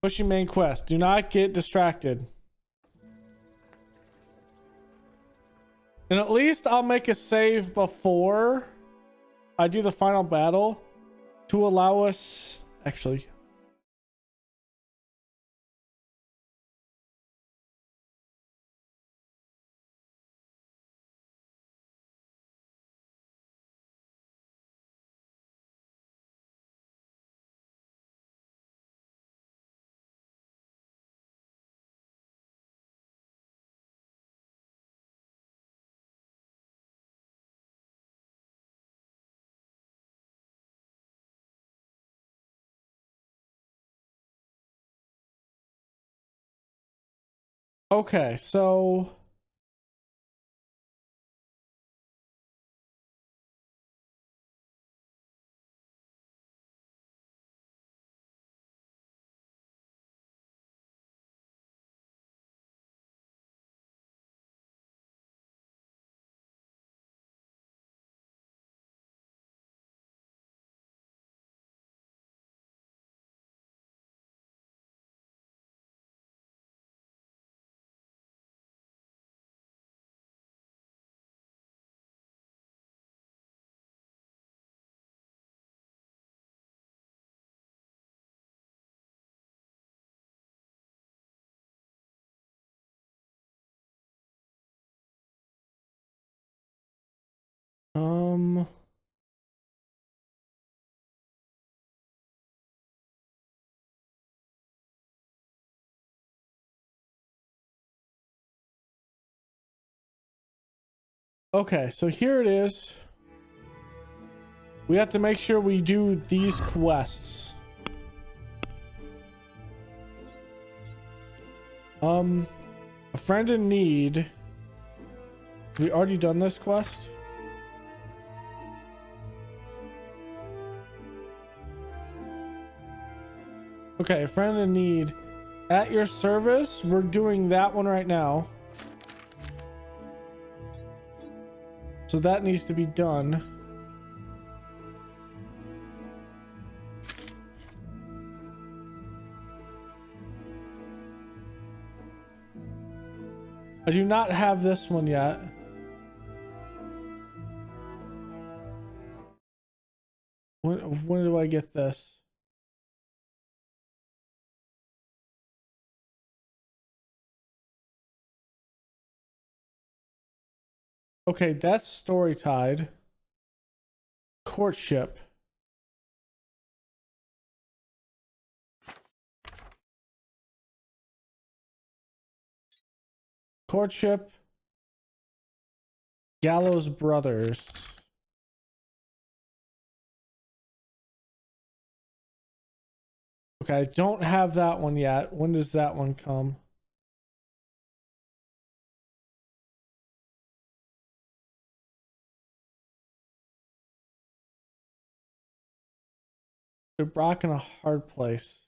Pushing main quest. Do not get distracted. And at least I'll make a save before I do the final battle to allow us... Actually... Okay, so... Um... Okay, so here it is. We have to make sure we do these quests. A friend in need. We already done this quest? Okay, a friend in need. At your service, we're doing that one right now. So that needs to be done. I do not have this one yet. When do I get this? Okay, that's story tied. Courtship. Courtship. Gallows Brothers. Okay, I don't have that one yet. When does that one come? A rock in a hard place.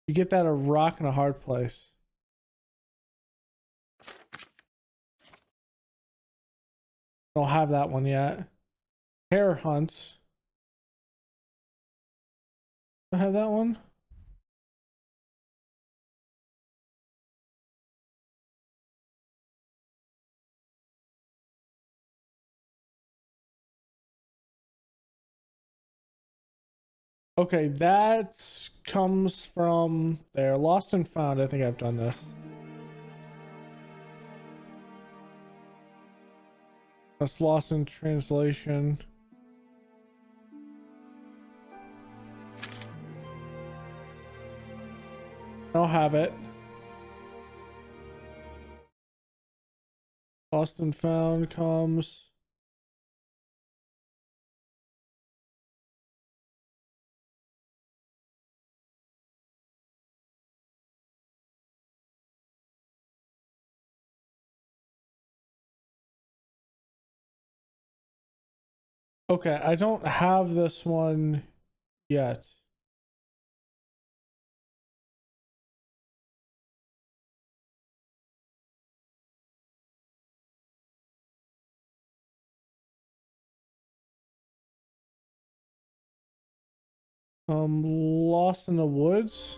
You get that, a rock in a hard place. Don't have that one yet. Hare hunts. Do I have that one? Okay, that comes from there. Lost and Found. I think I've done this. That's Lost in Translation. I don't have it. Lost and Found comes. Okay, I don't have this one yet. Lost in the Woods.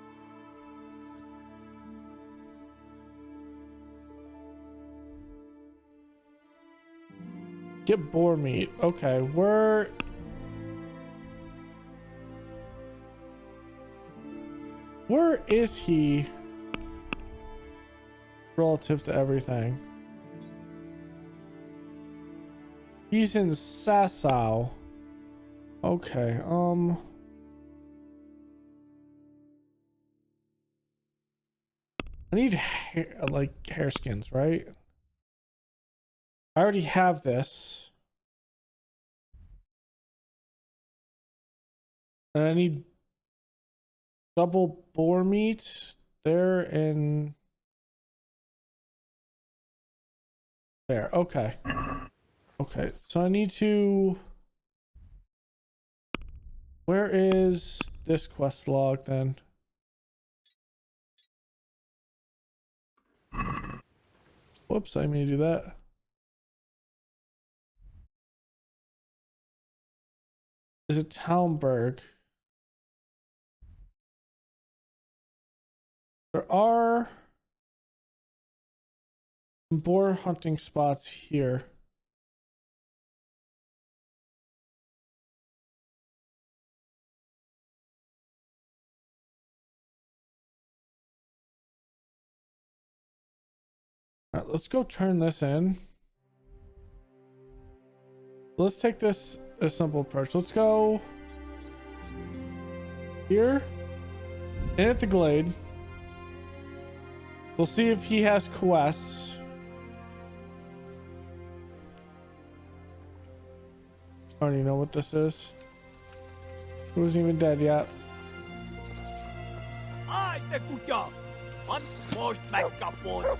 Get boar meat. Okay, where is he relative to everything? He's in Sasau. Okay, I need hair, like hair skins, right? I already have this. And I need double boar meat there and there. Okay. Okay, so I need to... Where is this quest log then? Whoops, I mean to do that. Is it Townburg? There are some boar hunting spots here. All right, let's go turn this in. Let's take this a simple approach. Let's go here and at the glade. We'll see if he has quests. I already know what this is. He wasn't even dead yet. Ai, te kuja! Vat most mäkkäpun!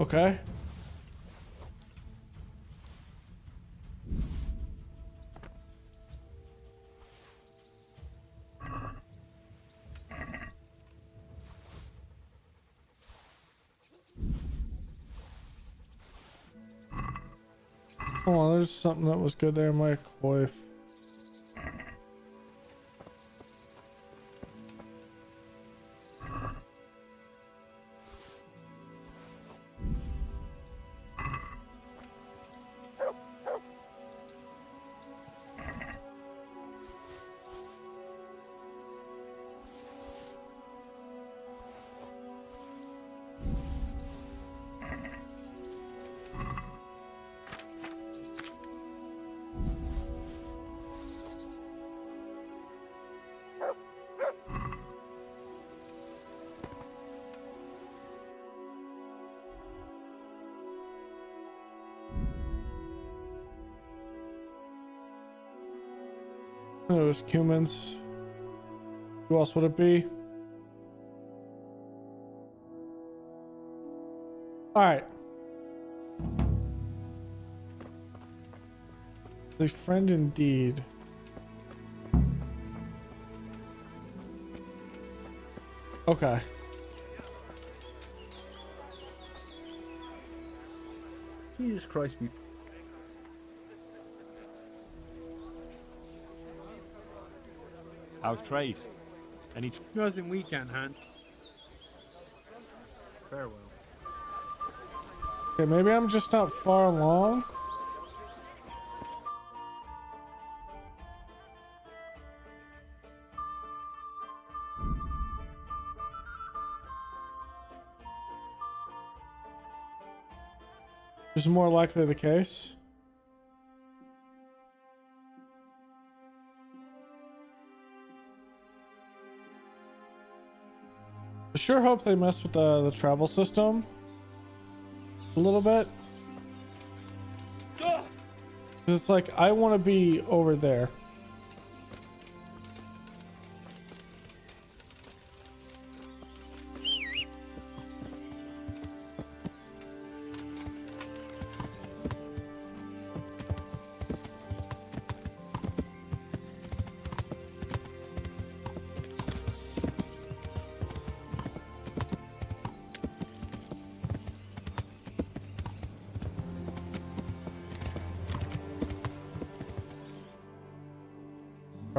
Okay. Oh, there's something that was good there in my coif. It was Cumans. Who else would it be? All right. A friend indeed. Okay. Jesus Christ. How's trade? Any Nothing we can hand. Farewell. Okay, maybe I'm just not far along. This is more likely the case. I sure hope they mess with the travel system a little bit. 'Cause it's like, I want to be over there.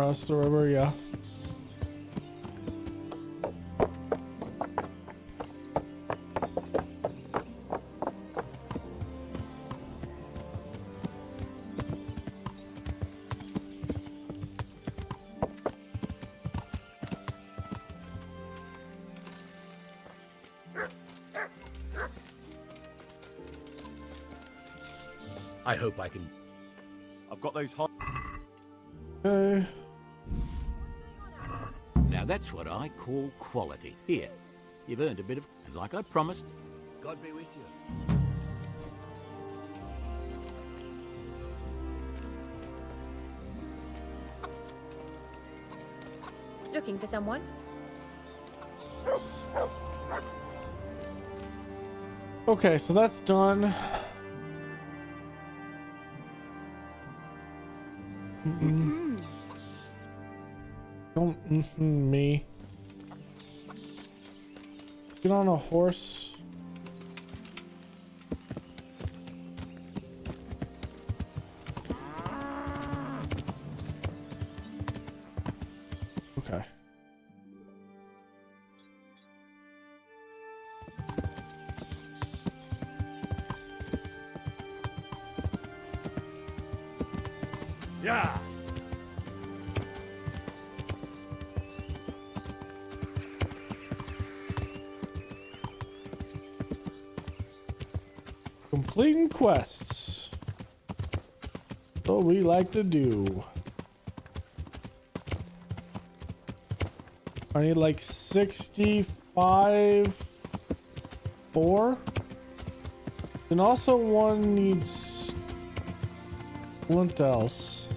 across the river, yeah. I hope I can. I've got those hot. Okay. Now that's what I call quality. Here, you've earned a bit of. And like I promised, God be with you. Looking for someone? Okay, so that's done. Don't me. Get on a horse. Okay. Yeah. Completing quests. So we like to do. I need like 65 4. And also one needs lentils.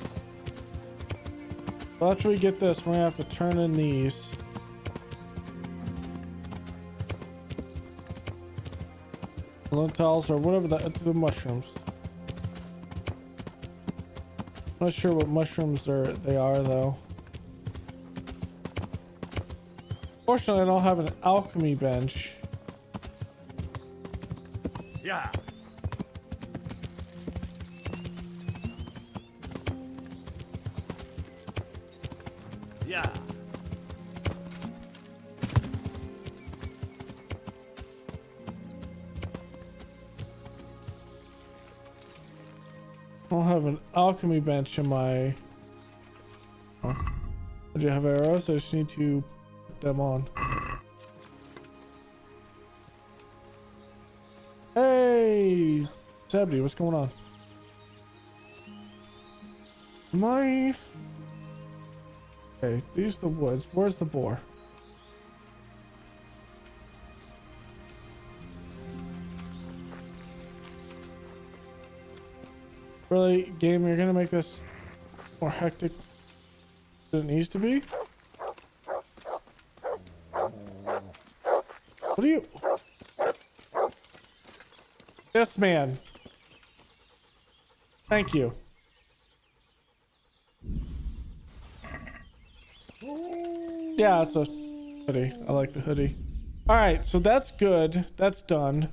So after we get this, we're gonna have to turn in these. Lentils or whatever the mushrooms. Not sure what mushrooms they are though. Fortunately, I don't have an alchemy bench. Yeah. Yeah. I don't have an alchemy bench in my. Huh? I do have arrows. I just need to put them on. Hey, Sebby, what's going on? Am I? Okay, these are the woods. Where's the boar? Really, game, you're gonna make this more hectic than it needs to be? What are you? This man. Thank you. Yeah, it's a hoodie. I like the hoodie. All right, so that's good. That's done.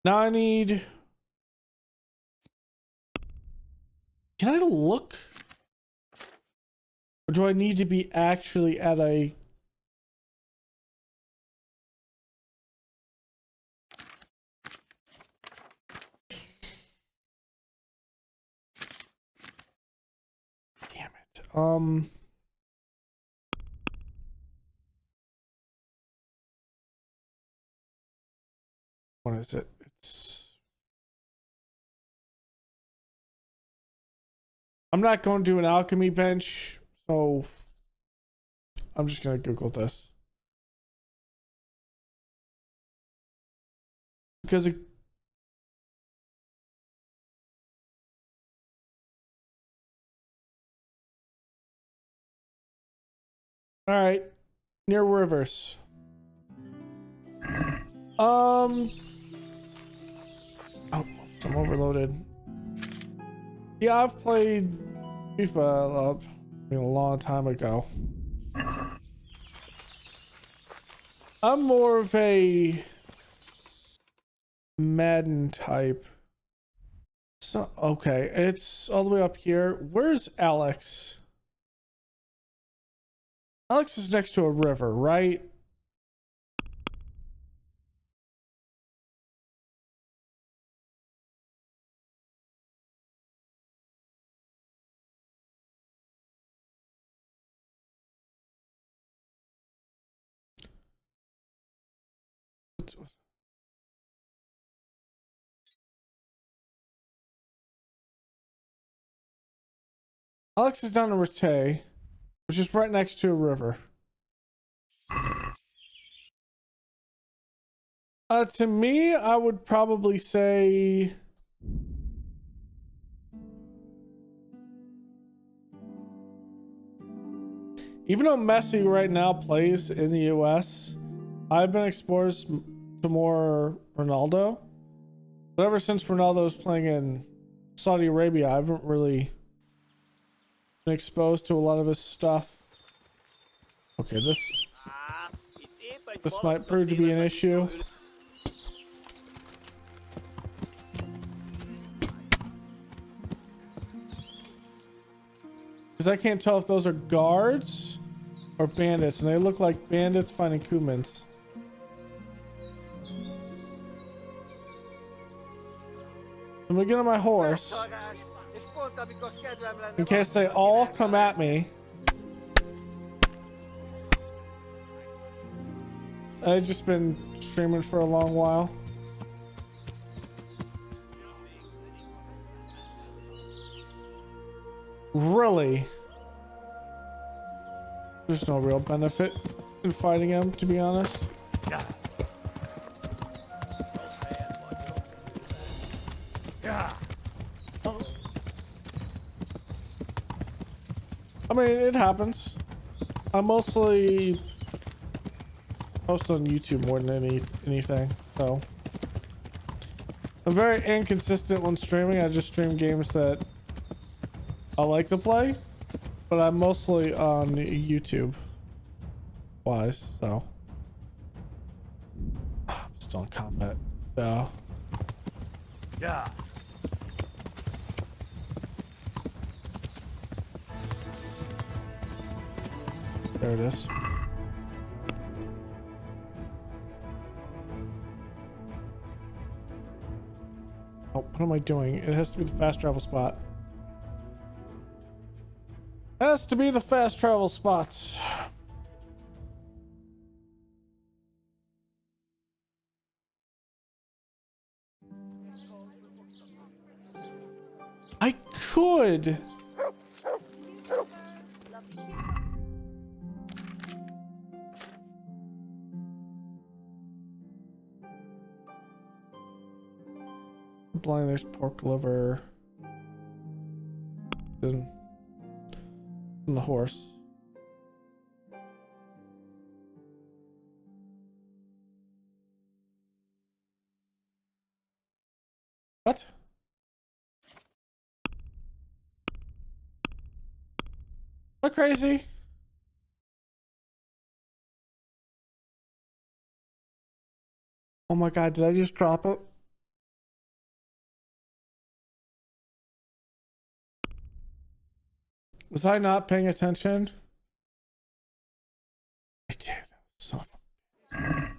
Now I need... Can I look? Or do I need to be actually at a... Damn it. What is it? It's... I'm not going to do an alchemy bench, so I'm just going to Google this. Because it... All right, near rivers. Oh, I'm overloaded. Yeah, I've played FIFA a long time ago. I'm more of a Madden type. So okay, it's all the way up here. Where's Alex? Alex is next to a river, right? Alex is down in Rete, which is right next to a river. To me, I would probably say even though Messi right now plays in the US, I've been exposed to more Ronaldo. But ever since Ronaldo's playing in Saudi Arabia, I haven't really been exposed to a lot of his stuff. Okay, this might prove to be an issue. Because I can't tell if those are guards or bandits, and they look like bandits finding Kumans. I'm gonna get on my horse in case they all come at me. I've just been streaming for a long while. Really? There's no real benefit in fighting him, to be honest. Yeah. Yeah. I mean, it happens. I mostly post on YouTube more than anything, so I'm very inconsistent when streaming. I just stream games that I like to play, but I'm mostly on YouTube wise, so I'm still in combat. Yeah. Yeah. There it is. Oh, what am I doing? It has to be the fast travel spot. Has to be the fast travel spots. I could. Blind, there's pork liver. And the horse. What? Am I crazy? Oh my god, did I just drop it? Was I not paying attention? I did. Son of a...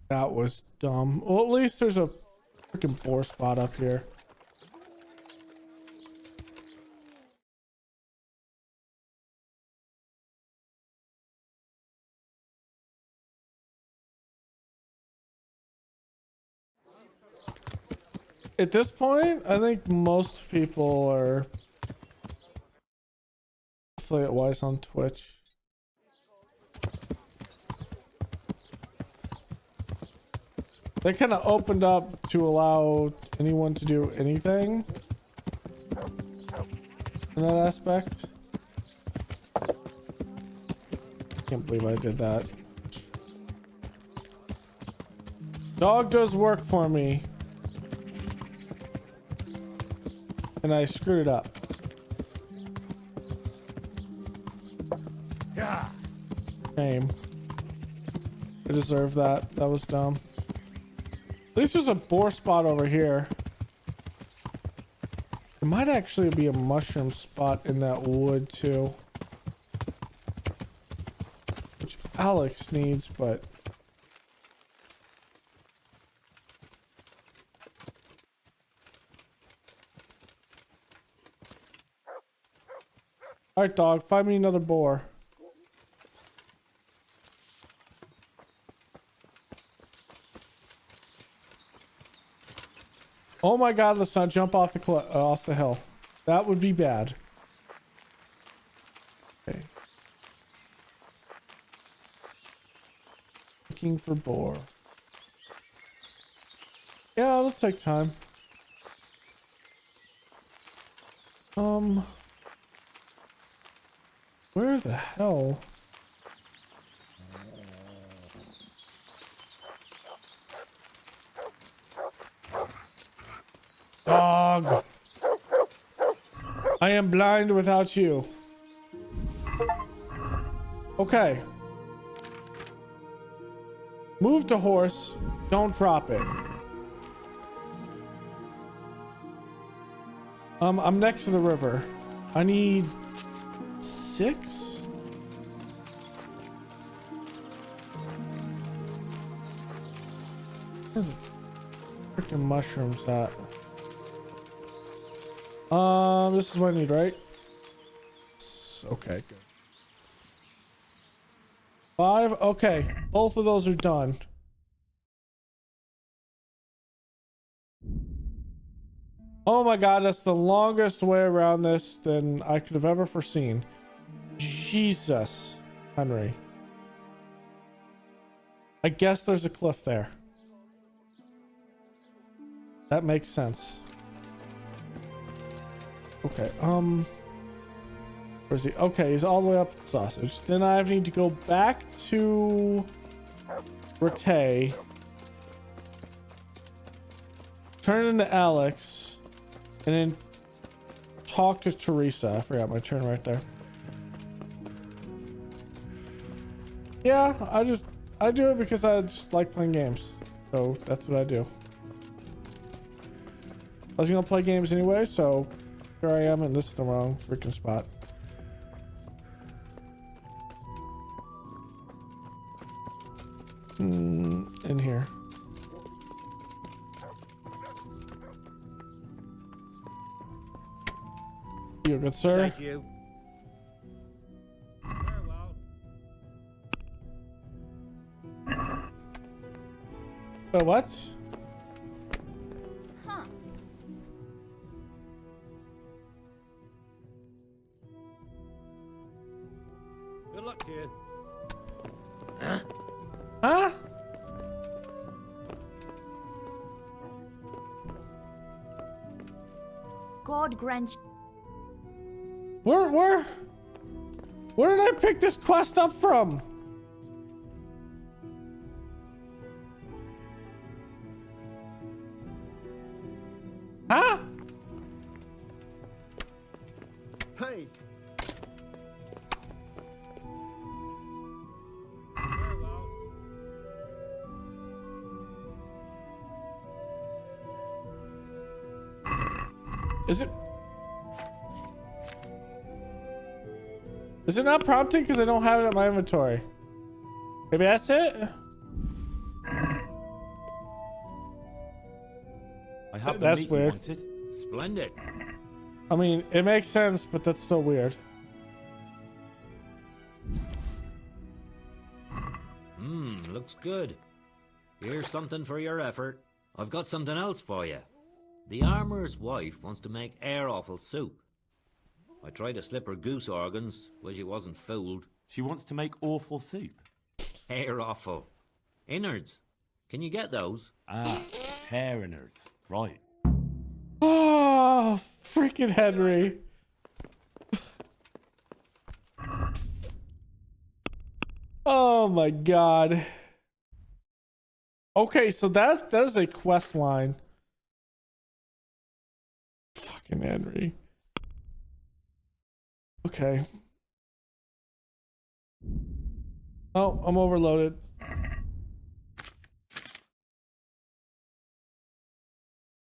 That was dumb. Well, at least there's a freaking boar spot up here. At this point, I think most people are affiliate wise on Twitch. They kind of opened up to allow anyone to do anything in that aspect. Can't believe I did that. Dog does work for me. And I screwed it up. Yeah. Shame. I deserve that. That was dumb. At least there's a boar spot over here. There might actually be a mushroom spot in that wood too. which Alex needs, but all right, dog, find me another boar. Oh my god, let's not jump off the hill. That would be bad. Okay. Looking for boar. Yeah, let's take time. Where the hell? Dog. I am blind without you. Okay. Move the horse. Don't drop it. I'm next to the river. I need 6. Where's the freaking mushrooms at? This is what I need, right? Okay, good. 5. Okay, both of those are done. Oh my god, that's the longest way around this than I could have ever foreseen. Jesus, Henry. I guess there's a cliff there. That makes sense. Okay, where's he? Okay, he's all the way up at the sausage. Then I need to go back to Rattay. Turn into Alex. And then talk to Teresa. I forgot my turn right there. Yeah, I do it because I just like playing games. So that's what I do. I was gonna play games anyway, so here I am, and this is the wrong freaking spot. In here. You good, sir? Thank you. Oh, what? Huh. Good luck to you. Huh? God grant Where did I pick this quest up from? Huh? Hey, Is it? Is it not prompting because I don't have it in my inventory? Maybe that's it? I have the That's meat weird. you wanted. Splendid. I mean, it makes sense, but that's still weird. Looks good. Here's something for your effort. I've got something else for you. The armourer's wife wants to make air offal soup. I tried to slip her goose organs, but she wasn't fooled. She wants to make awful soup. Air offal. Innards. Can you get those? Ah, hair innards. Right. Oh, freaking Henry. Oh my god. Okay, so that is a quest line. Fucking Henry. Okay. Oh, I'm overloaded.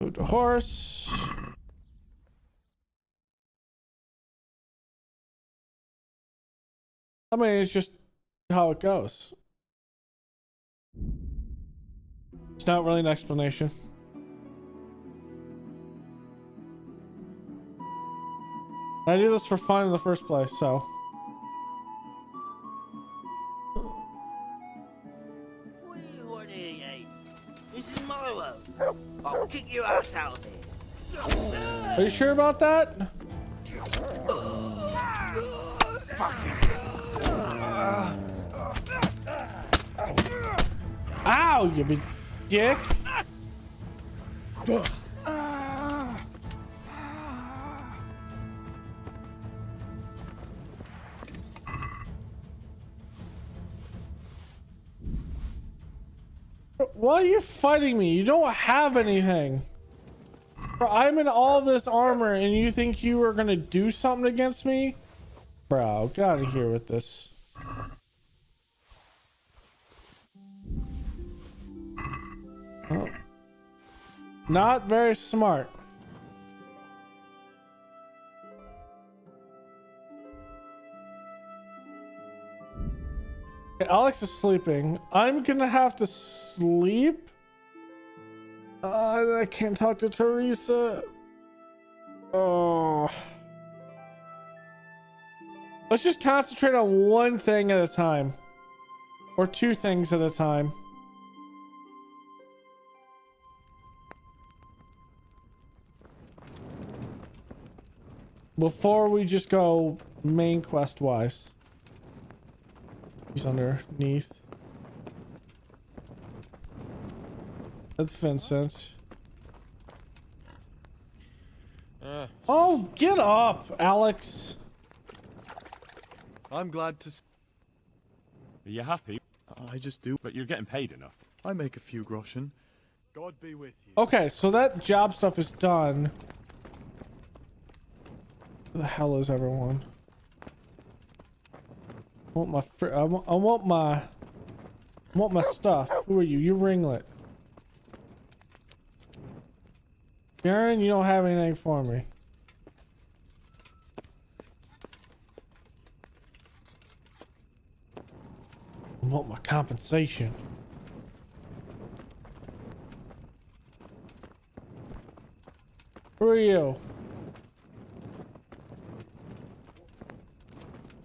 Go to horse. I mean, it's just how it goes. It's not really an explanation. I do this for fun in the first place, so. What do you want here, you? This is my world. I'll kick your ass out of here. Are you sure about that? Ow, you big dick. Why are you fighting me? You don't have anything. Bro, I'm in all this armor and you think you are gonna do something against me? Bro, get out of here with this. Oh. Not very smart. Okay, Alex is sleeping. I'm gonna have to sleep. I can't talk to Teresa. Oh. Let's just concentrate on one thing at a time. Or two things at a time. Before we just go main quest wise. He's underneath. That's Vincent. Oh, get up, Alex. I'm glad to. Are you happy? I just do. But you're getting paid enough. I make a few groschen. God be with you. Okay, so that job stuff is done. Where the hell is everyone? I want my I want my stuff. Who are you? You ringlet. Karen, you don't have anything for me. I want my compensation. Who are you?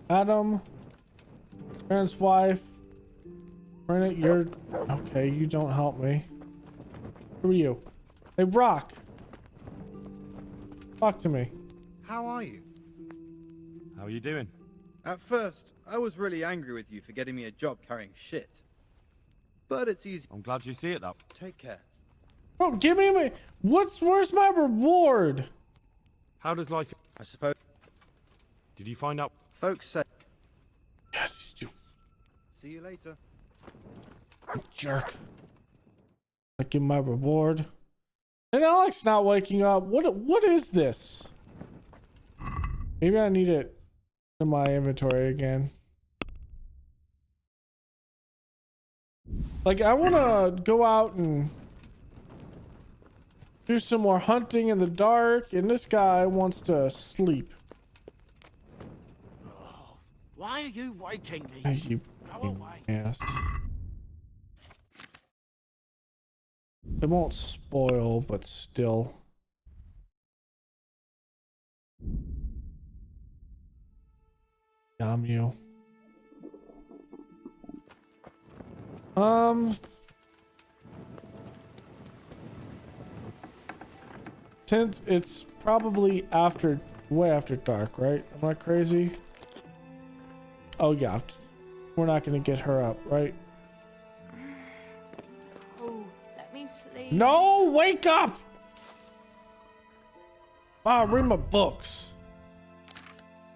Adam, Karen's wife. Brennan, you're okay. You don't help me. Who are you? Hey, Brock. Talk to me. How are you? How are you doing? At first, I was really angry with you for getting me a job carrying shit. But it's easy. I'm glad you see it that. Take care. Bro, give me my... Where's my reward? How does life... I suppose Did you find out... folks say... Yes, you See you later. jerk. I give my reward. And Alex not waking up. What is this? Maybe I need it in my inventory again. Like, I want to go out and do some more hunting in the dark, and this guy wants to sleep. Why are you waking me? Hey, you Go away. ass. It won't spoil, but still. Damn you. Since it's probably way after dark, right? Am I crazy? Oh yeah, we're not gonna get her up, right? Oh, let me sleep. No, wake up! Ah, read my books.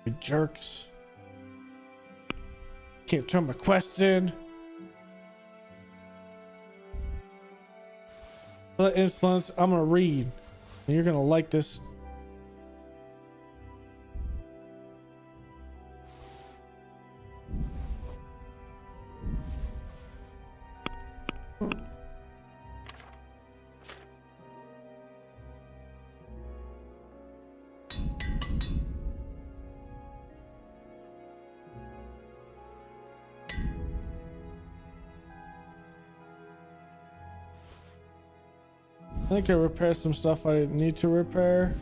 You jerks. Can't turn my quests in. Let insolence, I'm gonna read. And you're gonna like this. think I repaired some stuff I didn't need to repair.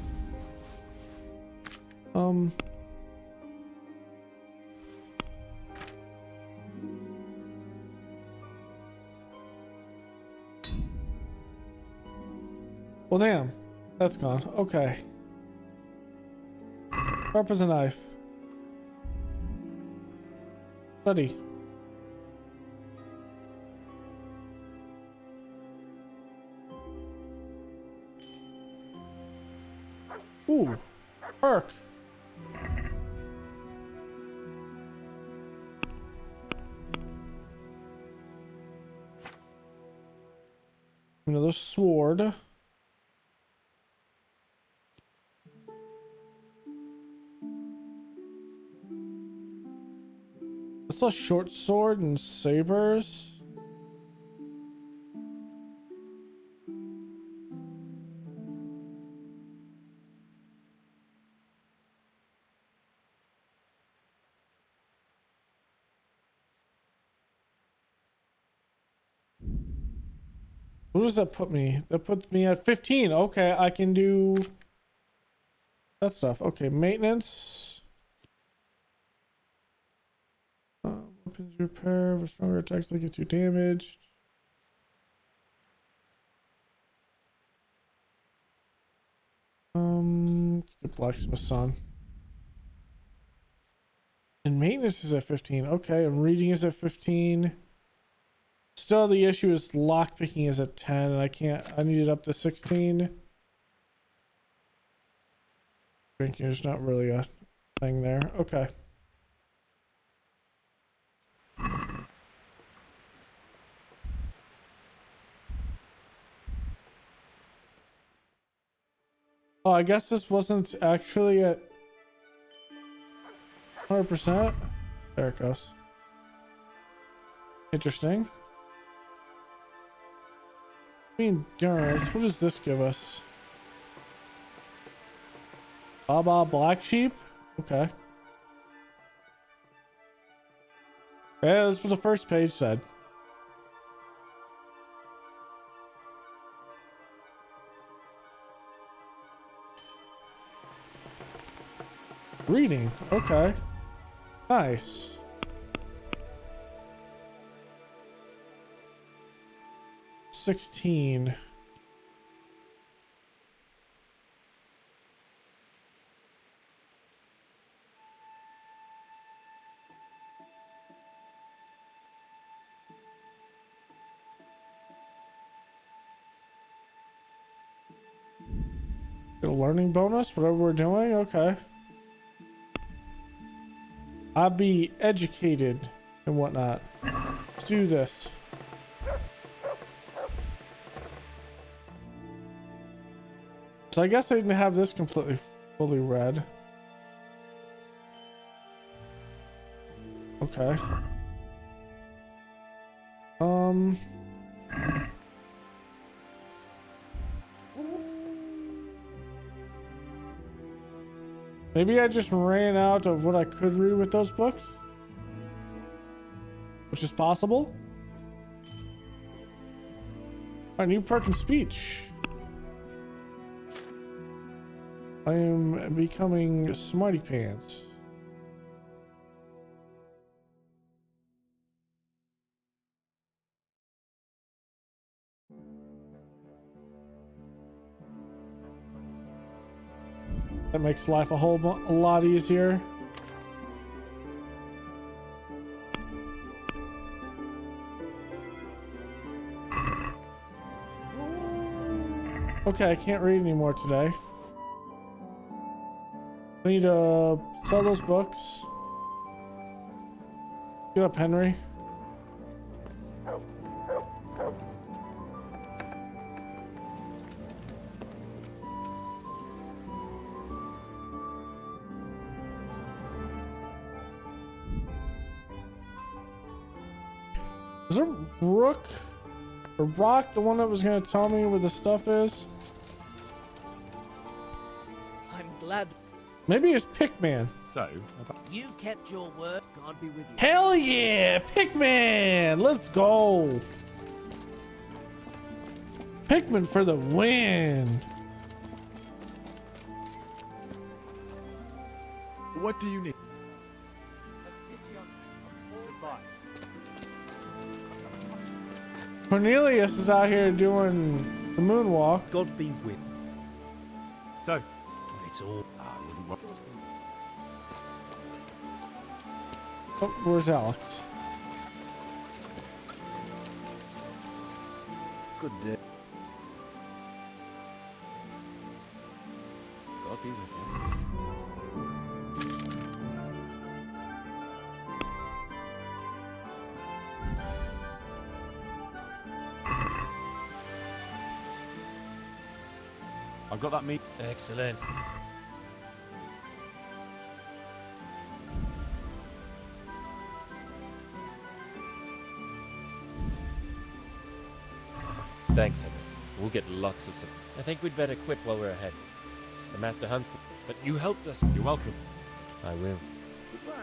Well, damn. That's gone. Okay. Sharp as a knife. Study. Ooh. Perk. Another sword. It's a short sword and sabers. What does that put me? That puts me at 15. Okay, I can do that stuff. Okay, maintenance. Weapons repair for stronger attacks that get you damaged. Let's get blacksmith's on. And maintenance is at 15. Okay, and reading is at 15. Still, the issue is lockpicking is at 10, and I need it up to 16. Drinking is not really a thing there. Okay. Oh, I guess this wasn't actually at 100%. There it goes. Interesting. Endurance. What does this give us? Baba Black Sheep? Okay. Yeah, that's what the first page said. Reading. Okay. Nice. $16. Get a learning bonus, whatever we're doing. Okay. I'll be educated and whatnot. Let's do this. So I guess I didn't have this completely fully read. Okay. Maybe I just ran out of what I could read with those books, which is possible. A new perk in speech. I am becoming smarty pants. That makes life a lot easier. Okay, I can't read anymore today. I need to sell those books. Get up, Henry. Is there Rook or Rock the one that was going to tell me where the stuff is? I'm glad Maybe it's Pickman. So, you kept your word. God be with you. Hell yeah, Pickman! Let's go. Pikmin for the win. What do you need? Goodbye. Cornelius is out here doing the moonwalk. God be with. So, It's all. I wouldn't worry. Oh, where's Alex? Good day. God be with you. I've got that meat. Excellent. Thanks, Henry. We'll get lots of support. I think we'd better quit while we're ahead. The Master hunts, but you helped us. You're welcome. I will.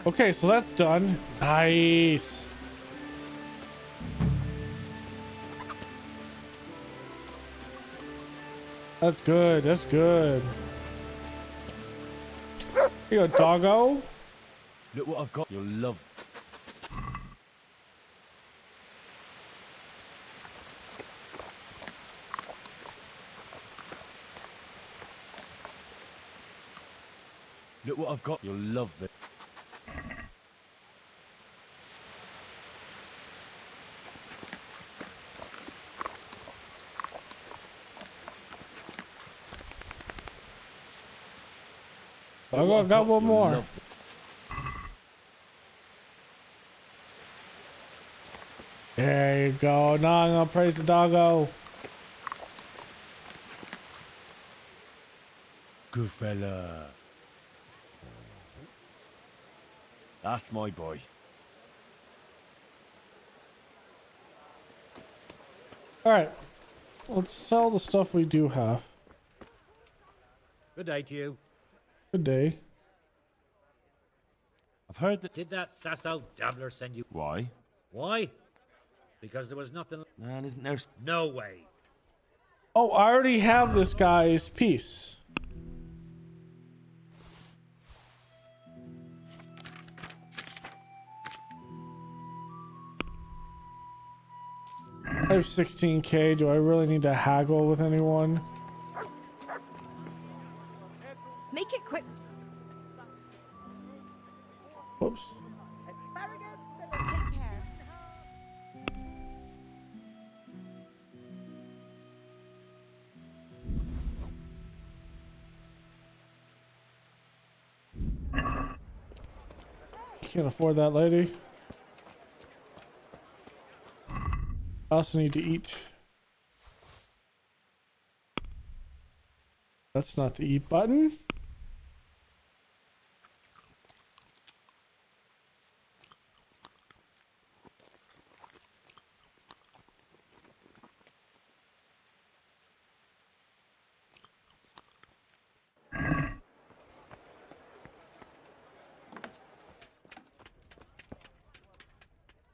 Okay, so that's done. Nice. That's good. That's good. Here you go, doggo. Look what I've got. You'll love. Look what I've got. You'll love it. Doggo got one You'll more. love it. There you go. Now I'm gonna praise the doggo. Good fella. That's my boy. All right, let's sell the stuff we do have. Good day to you. Good day. I've heard that. Did that sasso dabbler send you? Why? Why? Because there was nothing. Man, isn't there? No way. Oh, I already have this guy's piece. I have 16k. Do I really need to haggle with anyone? Make it quick. Whoops. Asparagus, then take care. Can't afford that, lady. I also need to eat. That's not the eat button.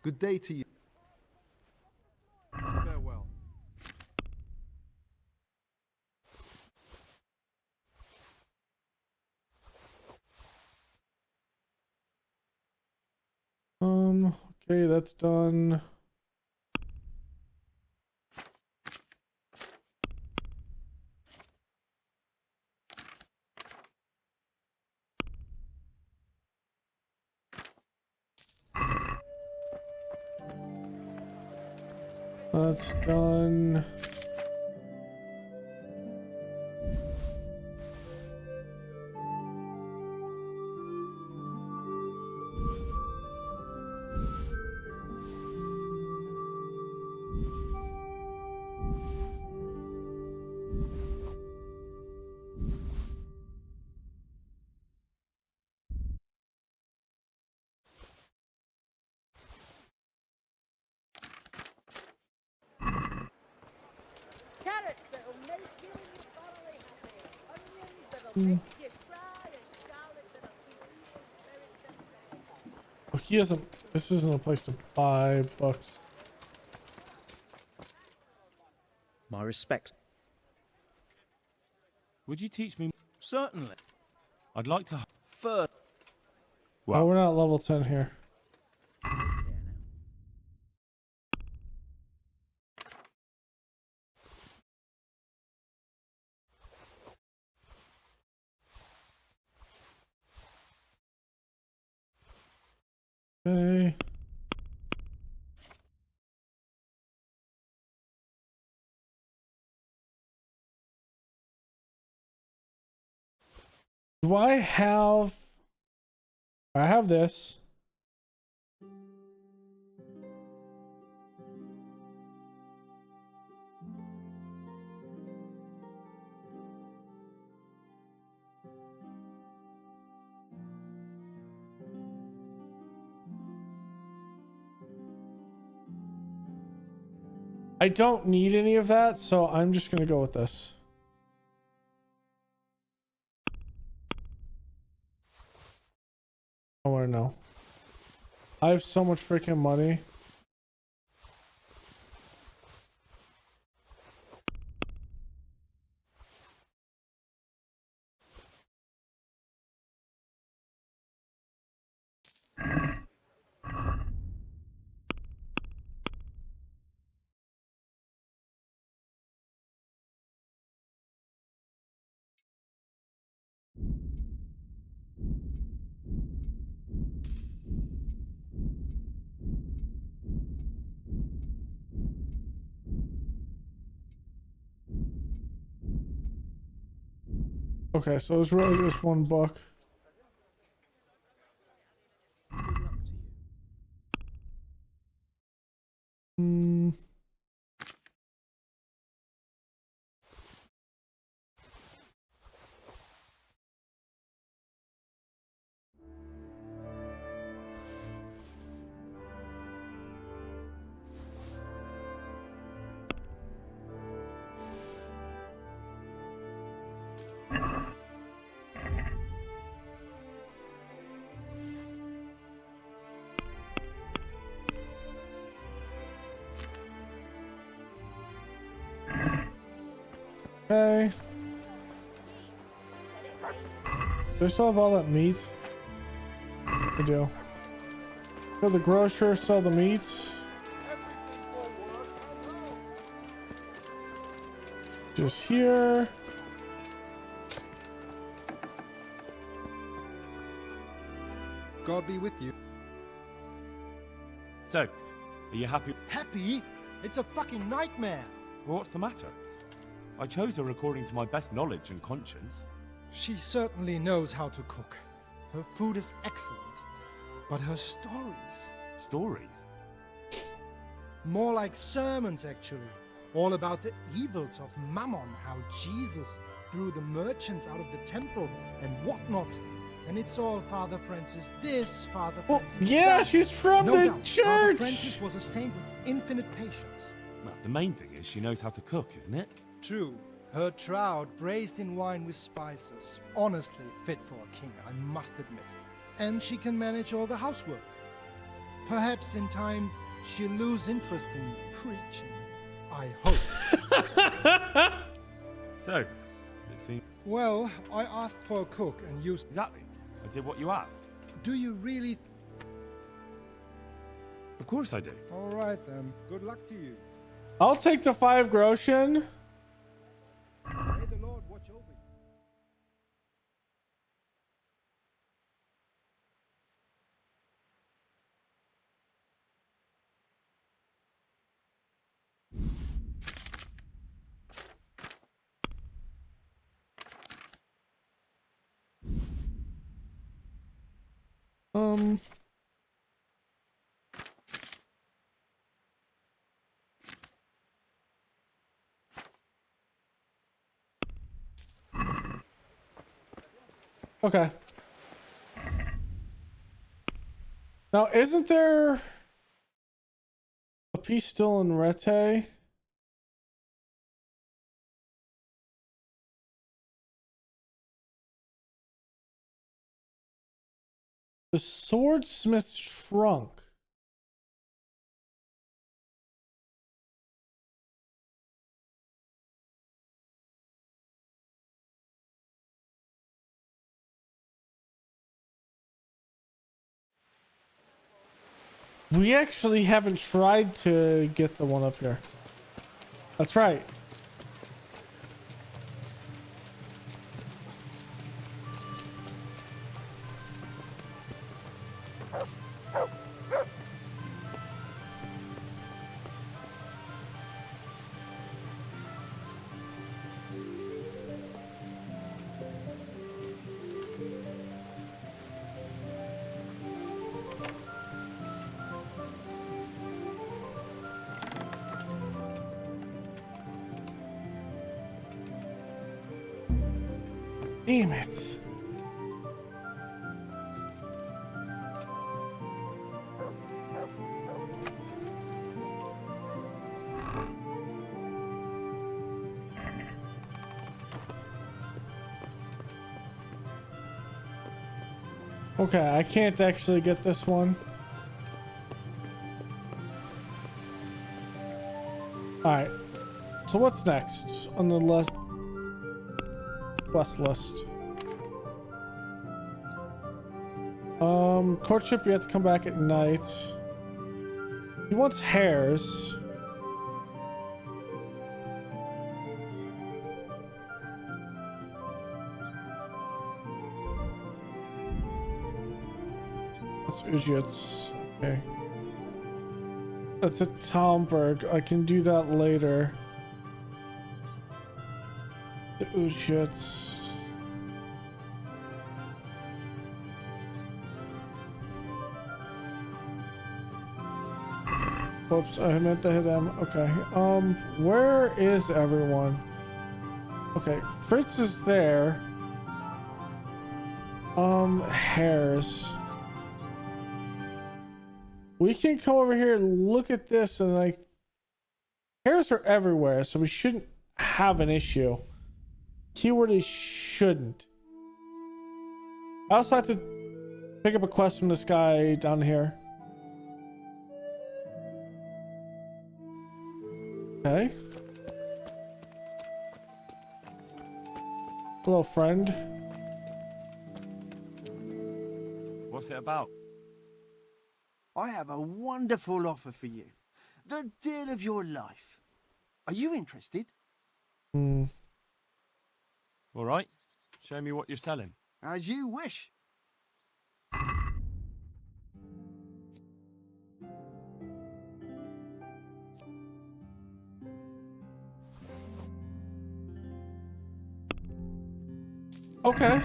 good day to you. Farewell. Okay, that's done. That's done. Carrots that'll make you thoroughly happy. Onions that'll make you cry, and scarlet that'll keep evil spirits at bay. Oh, he isn't. This isn't a place to buy books. My respects. Would you teach me? Certainly. I'd like to. First. Oh, we're not level 10 here. Okay. Do I have this. I don't need any of that, so I'm just gonna go with this. I want to know. I have so much freaking money. Okay, so it's really just one book. Hmm. Okay. Do I still have all that meat? I do. Go to the grocer, sell the meat. Just here. God be with you. So, are you happy? Happy? It's a fucking nightmare. Well, what's the matter? I chose her according to my best knowledge and conscience. She certainly knows how to cook. Her food is excellent. But her stories... Stories? More like sermons, actually. All about the evils of Mammon, how Jesus threw the merchants out of the temple and whatnot. And it's all Father Francis this, Father Francis yeah, that. she's from no the doubt, church! Father Francis was a saint with infinite patience. Well, the main thing is she knows how to cook, isn't it? True. Her trout, braised in wine with spices. Honestly fit for a king, I must admit. And she can manage all the housework. Perhaps in time she'll lose interest in preaching. I hope. So, it seems... Well, I asked for a cook and you... Exactly. I did what you asked. Do you really... Of course I do. All right then. Good luck to you. I'll take the 5 groschen. May the Lord watch over you. Okay. Now, isn't there a piece still in Rete? The swordsmith's trunk. We actually haven't tried to get the one up here. That's right. Damn it. Okay, I can't actually get this one. Alright. So what's next on the quest list? Courtship, you have to come back at night. He wants hares. That's Ujits. Okay. That's a Talmberg. I can do that later. The Ujits. Whoops, I meant to hit M. Okay. Where is everyone? Okay, Fritz is there. Hares. We can come over here and look at this and like hares are everywhere, so we shouldn't have an issue. Keyword is shouldn't. I also have to pick up a quest from this guy down here. Okay. Hello, friend. What's it about? I have a wonderful offer for you. The deal of your life. Are you interested? Hmm. All right. Show me what you're selling. As you wish. Okay.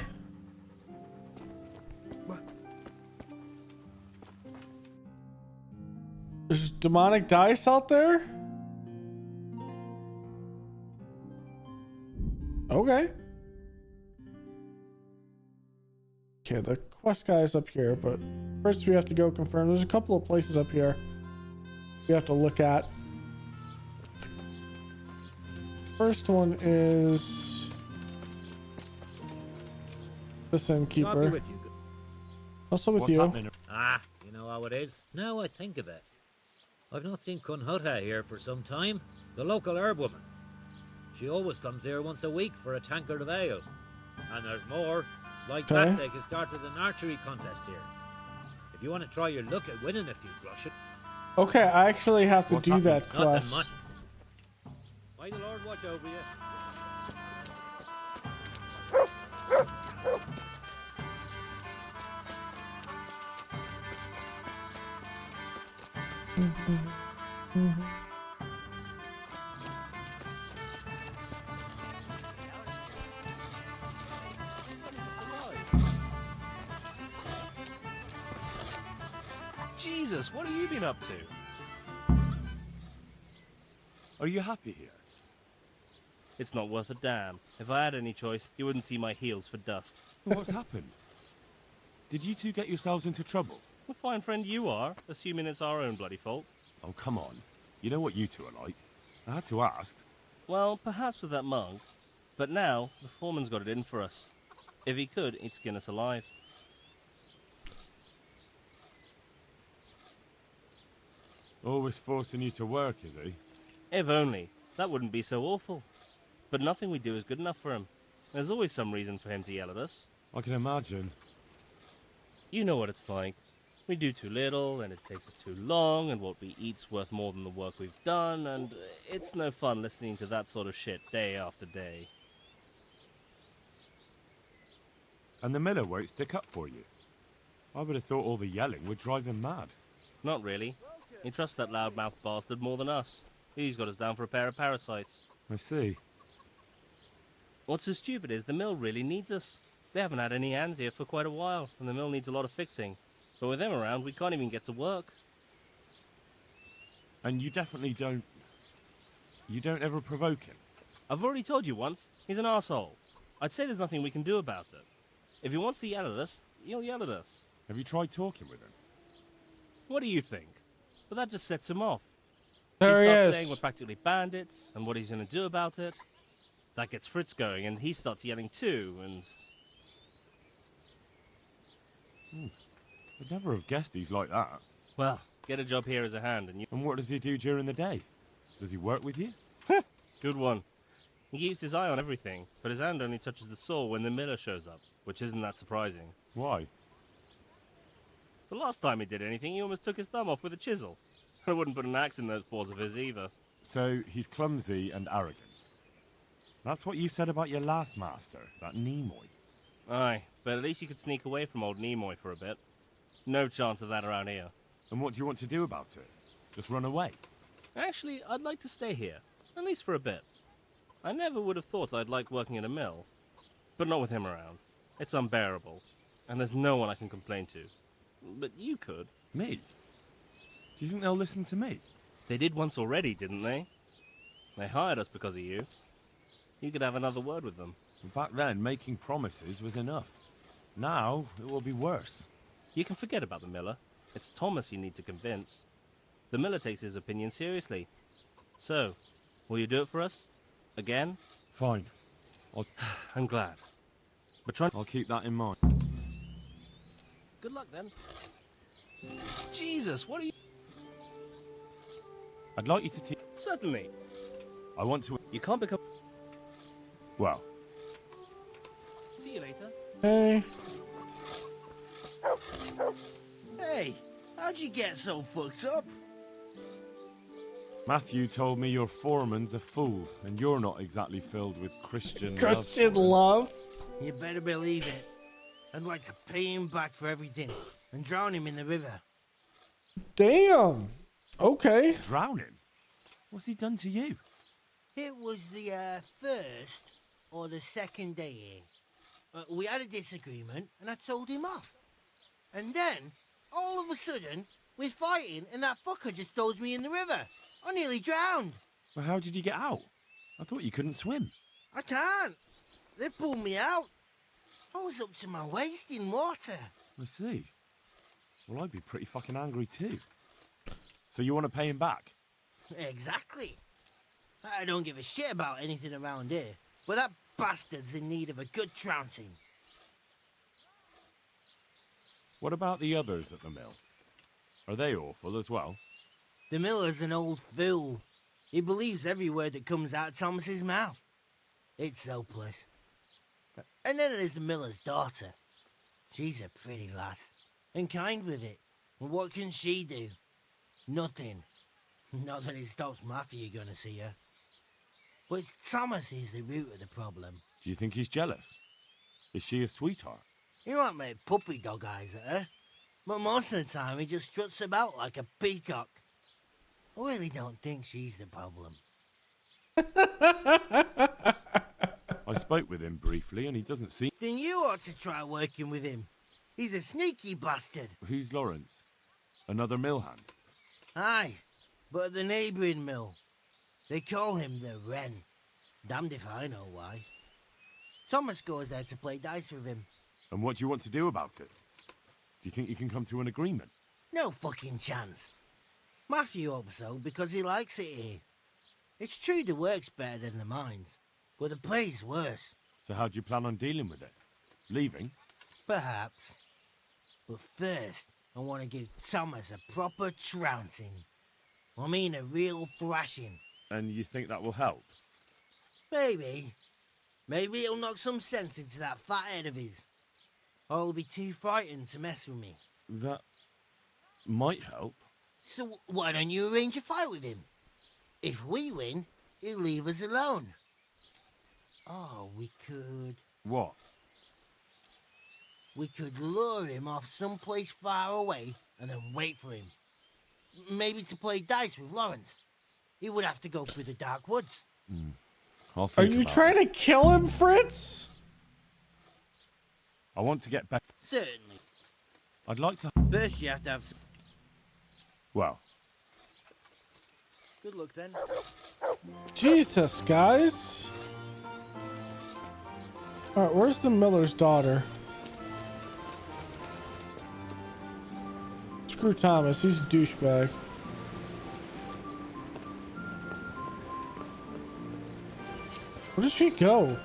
There's demonic dice out there? Okay. Okay, the quest guy is up here, but first we have to go confirm. There's a couple of places up here we have to look at. First one is this innkeeper. With you. Also with What's you. happening? Ah, you know how it is. Now I think of it. I've not seen Kunhuta here for some time. The local herb woman. She always comes here once a week for a tankard of ale. And there's more. Like Okay. Batsake has started an archery contest here. If you want to try your luck at winning a few groschen. Okay, I actually have to What's do happening? that Nothing quest. much. May the Lord watch over you. Jesus, what have you been up to? Are you happy here? It's not worth a damn. If I had any choice, you wouldn't see my heels for dust. What's happened? Did you two get yourselves into trouble? A fine friend you are, assuming it's our own bloody fault. Oh, come on. You know what you two are like. I had to ask. Well, perhaps with that monk. But now, the foreman's got it in for us. If he could, he'd skin us alive. Always forcing you to work, is he? If only. That wouldn't be so awful. But nothing we do is good enough for him. There's always some reason for him to yell at us. I can imagine. You know what it's like. We do too little, and it takes us too long, and what we eat's worth more than the work we've done, and it's no fun listening to that sort of shit day after day. And the miller won't stick up for you. I would have thought all the yelling would drive him mad. Not really. He trusts that loudmouth bastard more than us. He's got us down for a pair of parasites. I see. What's so stupid is the mill really needs us. They haven't had any hands here for quite a while, and the mill needs a lot of fixing. But with them around, we can't even get to work. And you definitely don't... You don't ever provoke him? I've already told you once, he's an arsehole. I'd say there's nothing we can do about it. If he wants to yell at us, he'll yell at us. Have you tried talking with him? What do you think? But that just sets him off. There he he starts is. saying we're practically bandits, and what he's going to do about it. That gets Fritz going, and he starts yelling too, and... I'd never have guessed he's like that. Well, get a job here as a hand, and you... And what does he do during the day? Does he work with you? Good one. He keeps his eye on everything, but his hand only touches the saw when the miller shows up, which isn't that surprising. Why? The last time he did anything, he almost took his thumb off with a chisel. I wouldn't put an axe in those paws of his either. So he's clumsy and arrogant. That's what you said about your last master, that Nimoy. Aye, but at least you could sneak away from old Nimoy for a bit. No chance of that around here. And what do you want to do about it? Just run away? Actually, I'd like to stay here, at least for a bit. I never would have thought I'd like working in a mill, but not with him around. It's unbearable, and there's no one I can complain to. But you could. Me? Do you think they'll listen to me? They did once already, didn't they? They hired us because of you. You could have another word with them. Back then, making promises was enough. Now, it will be worse. You can forget about the miller. It's Thomas you need to convince. The miller takes his opinion seriously. So, will you do it for us? Again? Fine. I'm glad. But try... I'll keep that in mind. Good luck, then. Jesus, what are you... I'd like you to teach... Certainly. I want to... You can't become... Well. See you later. Hey. Hey, how'd you get so fucked up? Matthew told me your foreman's a fool, and you're not exactly filled with Christian Christian love. love. You better believe it. I'd like to pay him back for everything and drown him in the river. Damn. Okay. Drown him? What's he done to you? It was the first or the second day here. We had a disagreement and I told him off. And then, all of a sudden, we're fighting and that fucker just throws me in the river. I nearly drowned. Well, how did you get out? I thought you couldn't swim. I can't. They pulled me out. I was up to my waist in water. I see. Well, I'd be pretty fucking angry too. So you want to pay him back? Exactly. I don't give a shit about anything around here, but that bastard's in need of a good trouncing. What about the others at the mill? Are they awful as well? The miller's an old fool. He believes every word that comes out of Thomas's mouth. It's hopeless. And then there's the miller's daughter. She's a pretty lass, and kind with it. And what can she do? Nothing. Not that it stops Matthew gonna see her. But Thomas is the root of the problem. Do you think he's jealous? Is she a sweetheart? He might make puppy dog eyes at her, but most of the time he just struts about like a peacock. I really don't think she's the problem. I spoke with him briefly and he doesn't seem... Then you ought to try working with him. He's a sneaky bastard. Who's Lawrence? Another mill hand? Aye, but at the neighbouring mill. They call him the Wren. Damned if I know why. Thomas goes there to play dice with him. And what do you want to do about it? Do you think you can come to an agreement? No fucking chance. Matthew hopes so because he likes it here. It's true the work's better than the mines, but the play's worse. So how do you plan on dealing with it? Leaving? Perhaps. But first, I want to give Thomas a proper trouncing. I mean a real thrashing. And you think that will help? Maybe. Maybe it'll knock some sense into that fat head of his. Or he'll be too frightened to mess with me. might help. So why don't you arrange a fight with him? If we win, he'll leave us alone. Oh, we could... What? We could lure him off someplace far away and then wait for him. Maybe to play dice with Lawrence. He would have to go through the dark woods. I'll Are think you about trying it. to kill him, Fritz? I want to get back. Certainly. I'd like to... First you have to have... Well, Good luck then. Jesus, guys. Alright, where's the miller's daughter? Screw Thomas, he's a douchebag. Where did she go?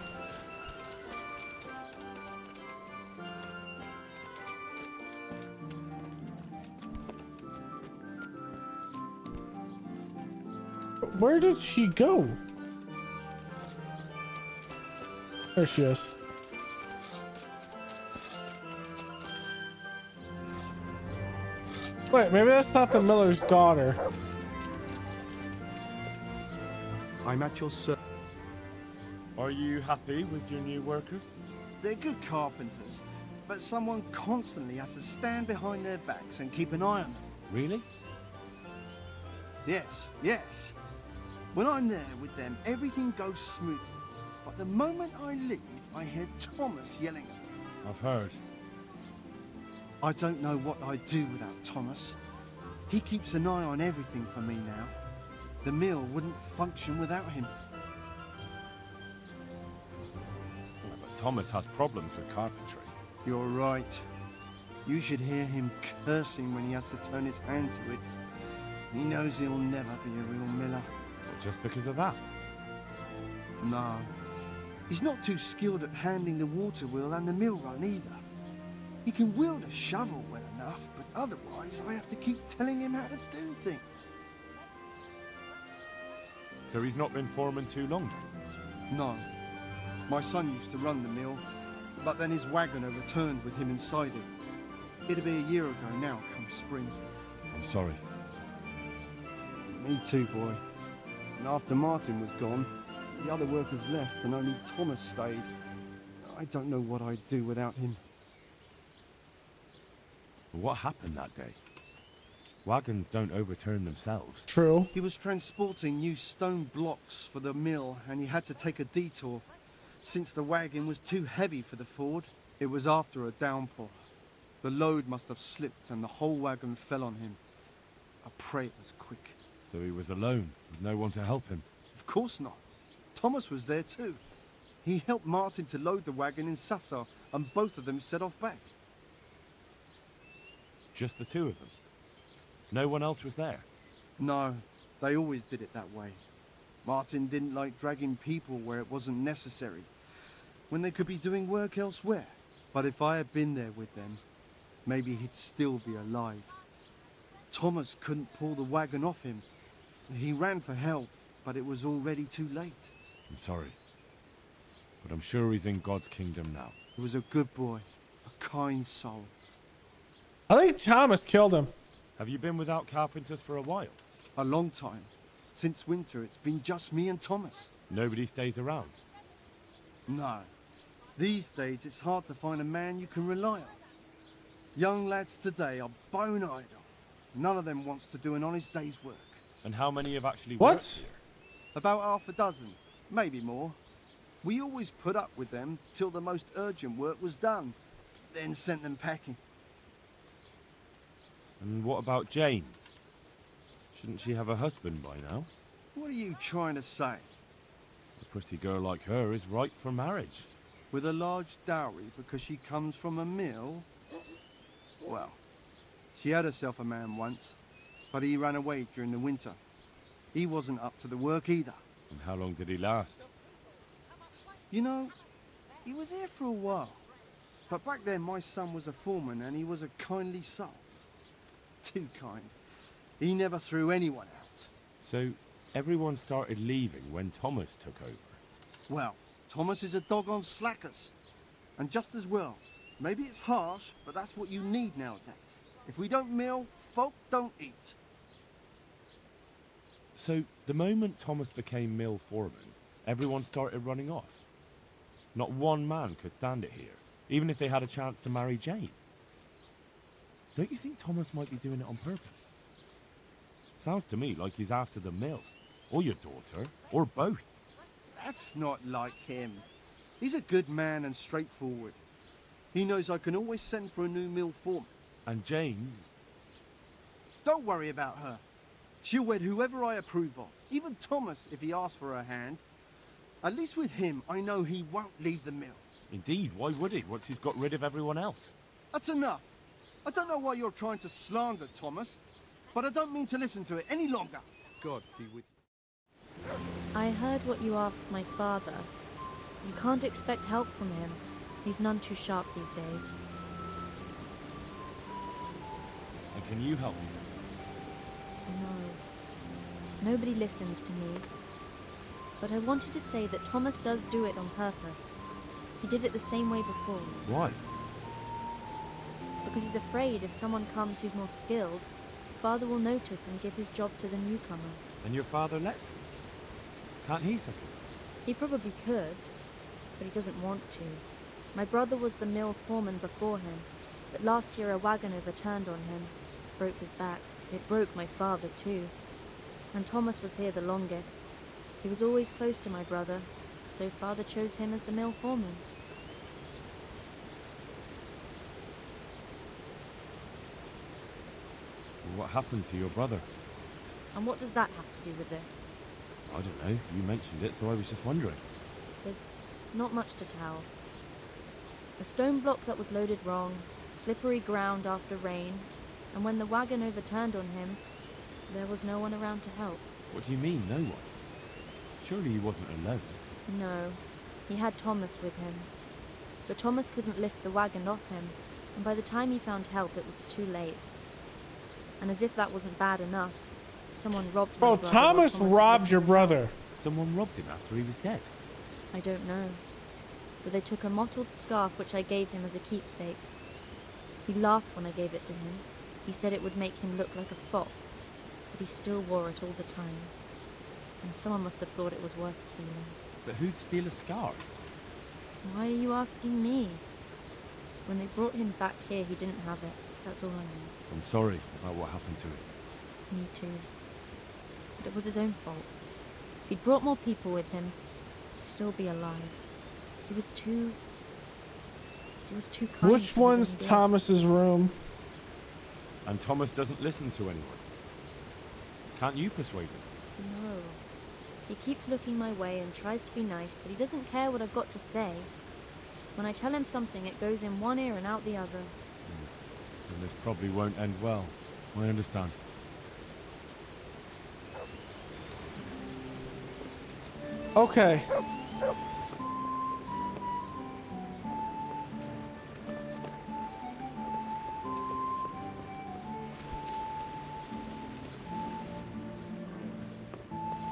Where did she go? There she is. Wait, maybe that's not the miller's daughter. I'm at your service. are you happy with your new workers? They're good carpenters, but someone constantly has to stand behind their backs and keep an eye on them. Really? Yes, yes. When I'm there with them, everything goes smoothly. But the moment I leave, I hear Thomas yelling at me. I've heard. I don't know what I'd do without Thomas. He keeps an eye on everything for me now. The mill wouldn't function without him. But Thomas has problems with carpentry. You're right. You should hear him cursing when he has to turn his hand to it. He knows he'll never be a real miller. Just because of that? No. He's not too skilled at handling the water wheel and the mill run either. He can wield a shovel well enough, but otherwise I have to keep telling him how to do things. So he's not been foreman too long then? No. My son used to run the mill, but then his wagoner returned with him inside it. It'll be a year ago now, come spring. I'm sorry. Me too, boy. And after Martin was gone, the other workers left and only Thomas stayed. I don't know what I'd do without him. What happened that day? Wagons don't overturn themselves. True. He was transporting new stone blocks for the mill and he had to take a detour. Since the wagon was too heavy for the ford, it was after a downpour. The load must have slipped and the whole wagon fell on him. I pray it was quick. So he was alone, with no one to help him? Of course not. Thomas was there too. He helped Martin to load the wagon in Sassa, and both of them set off back. Just the two of them? No one else was there? No, they always did it that way. Martin didn't like dragging people where it wasn't necessary, when they could be doing work elsewhere. But if I had been there with them, maybe he'd still be alive. Thomas couldn't pull the wagon off him. He ran for help, but it was already too late. I'm sorry. But I'm sure he's in God's kingdom now. He was a good boy, a kind soul. I think Thomas killed him. Have you been without carpenters for a while? A long time. Since winter, it's been just me and Thomas. Nobody stays around? No. These days, it's hard to find a man you can rely on. Young lads today are bone idle. None of them wants to do an honest day's work. And how many have actually What? worked here? About half a dozen, maybe more. We always put up with them till the most urgent work was done, then sent them packing. And what about Jane? Shouldn't she have a husband by now? What are you trying to say? A pretty girl like her is ripe for marriage. With a large dowry because she comes from a mill? Well, she had herself a man once, but he ran away during the winter. He wasn't up to the work either. And how long did he last? You know, he was here for a while. But back then my son was a foreman and he was a kindly soul. Too kind. He never threw anyone out. So everyone started leaving when Thomas took over? Well, Thomas is a dog on slackers. And just as well. Maybe it's harsh, but that's what you need nowadays. If we don't mill, folk don't eat. So, the moment Thomas became mill foreman, everyone started running off. Not one man could stand it here, even if they had a chance to marry Jane. Don't you think Thomas might be doing it on purpose? Sounds to me like he's after the mill, or your daughter, or both. That's not like him. He's a good man and straightforward. He knows I can always send for a new mill foreman. And Jane? Don't worry about her. She'll wed whoever I approve of, even Thomas if he asks for her hand. At least with him, I know he won't leave the mill. Indeed, why would he, once he's got rid of everyone else? That's enough. I don't know why you're trying to slander Thomas, but I don't mean to listen to it any longer. God be with you. I heard what you asked my father. You can't expect help from him. He's none too sharp these days. And can you help me? No. Nobody listens to me. But I wanted to say that Thomas does do it on purpose. He did it the same way before. Why? Because he's afraid if someone comes who's more skilled, Father will notice and give his job to the newcomer. And your father lets him? Can't he second? He probably could, but he doesn't want to. My brother was the mill foreman before him, but last year a wagon overturned on him, broke his back. It broke my father too. And Thomas was here the longest. He was always close to my brother, so Father chose him as the mill foreman. What happened to your brother? And what does that have to do with this? I don't know. You mentioned it, so I was just wondering. There's not much to tell. A stone block that was loaded wrong, slippery ground after rain, and when the wagon overturned on him, there was no one around to help. What do you mean, no one? Surely he wasn't alone. No, he had Thomas with him. But Thomas couldn't lift the wagon off him, and by the time he found help, it was too late. And as if that wasn't bad enough, someone robbed my brother. Thomas robbed your brother. Someone robbed him after he was dead. I don't know. But they took a mottled scarf which I gave him as a keepsake. He laughed when I gave it to him. He said it would make him look like a fop, but he still wore it all the time. And someone must have thought it was worth stealing. But who'd steal a scarf? Why are you asking me? When they brought him back here, he didn't have it. That's all I know. I'm sorry about what happened to him. Me too. But it was his own fault. If he'd brought more people with him, he'd still be alive. He was too kind. Which one's Thomas's room? And Thomas doesn't listen to anyone. Can't you persuade him? No. He keeps looking my way and tries to be nice, but he doesn't care what I've got to say. When I tell him something, it goes in one ear and out the other. And this probably won't end well. I understand. Okay.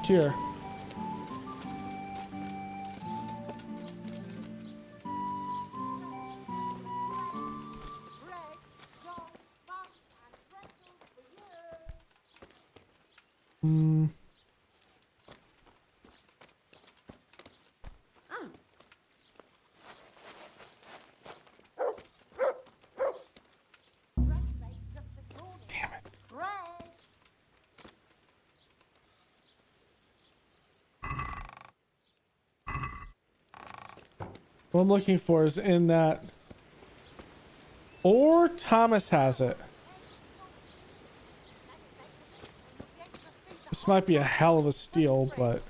Here. What I'm looking for is in that, or Thomas has it. This might be a hell of a steal, but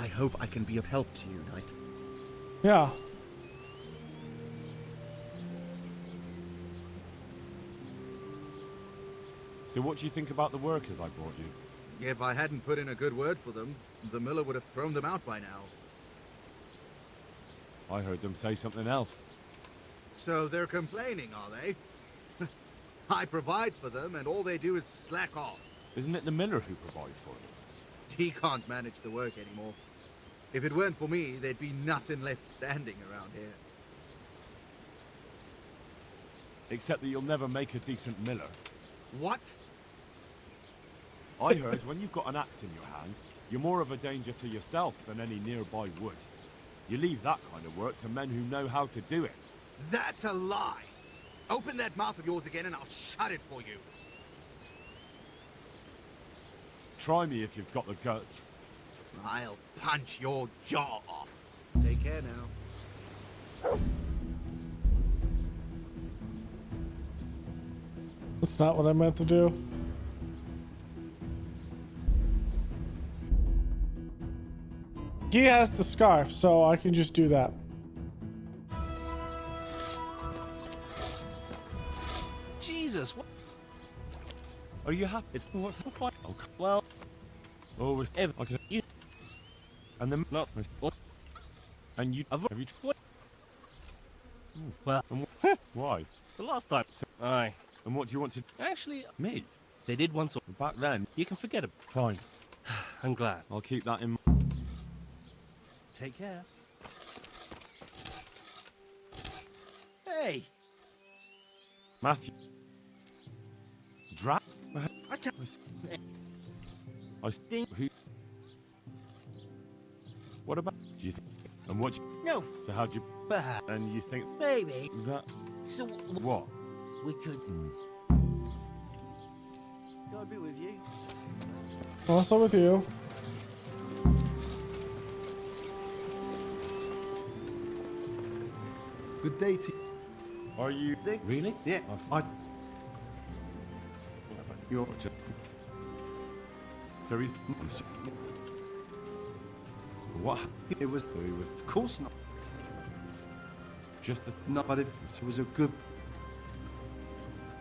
I hope I can be of help to you, Knight. Yeah. So what do you think about the workers I brought you? If I hadn't put in a good word for them, the miller would have thrown them out by now. I heard them say something else. So they're complaining, are they? I provide for them, and all they do is slack off. Isn't it the miller who provides for them? He can't manage the work anymore. If it weren't for me, there'd be nothing left standing around here. Except that you'll never make a decent miller. What? I heard when you've got an axe in your hand, you're more of a danger to yourself than any nearby wood. You leave that kind of work to men who know how to do it. That's a lie! Open that mouth of yours again and I'll shut it for you. Try me if you've got the guts. I'll punch your jaw off. Take care now. That's not what I meant to do. He has the scarf, so I can just do that. Jesus, what? Are you happy? It's what's the point? Oh, Well, oh, it's if okay. you And then not what? And you have you? What? Well, Why? the last time. Aye. And what do you want to? Actually, Me? they did once. Back then? You can forget it. Fine. I'm glad. I'll keep that in. Take care. Hey! Matthew. Drat. I can't... I think. Who? What about? Do you think? And what? No. So how'd you? Perhaps. And you think? Maybe. That. So... What? We could... God be with you. Also with you. Good day to you. Are you? Really? Yeah, You're... So he's. What? It was... So he was. Of course not. Just the. No, but if it was a good...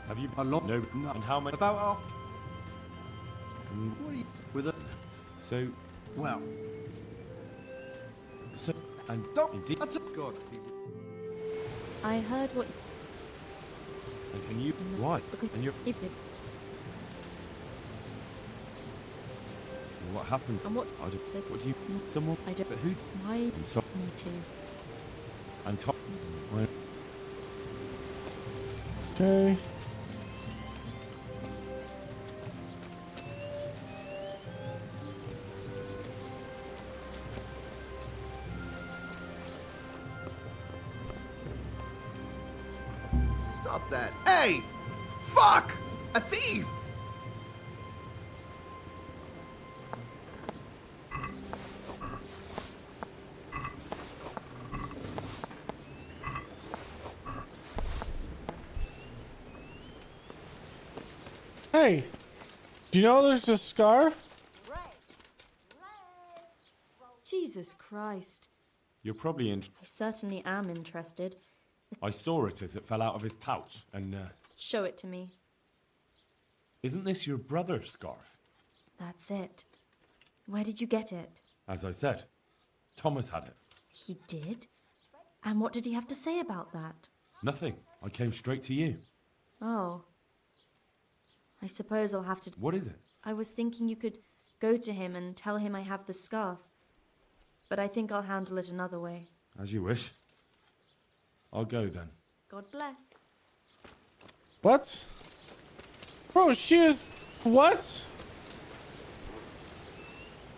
Have you? A lot? No. No. And how many? About half... Mm, What are you... With a... So. Well... So. And. Stop! Indeed. That's a... God. I heard what And can you? Why? because And you're. he did. What happened? And what? I don't. What do you? Someone? I don't. But who? Why I'm sorry. me too? And Tom. Well, Okay. Stop that. Hey! Fuck! A thief! Hey, do you know there's a scarf? Jesus Christ. you're probably in. I certainly am interested. I saw it as it fell out of his pouch, and Show it to me. isn't this your brother's scarf? That's it. Where did you get it? As I said, Thomas had it. He did? And what did he have to say about that? Nothing. I came straight to you. Oh. I suppose I'll have to... What is it? I was thinking you could go to him and tell him I have the scarf. But I think I'll handle it another way. As you wish. I'll go then. God bless. What? Bro, she is... What?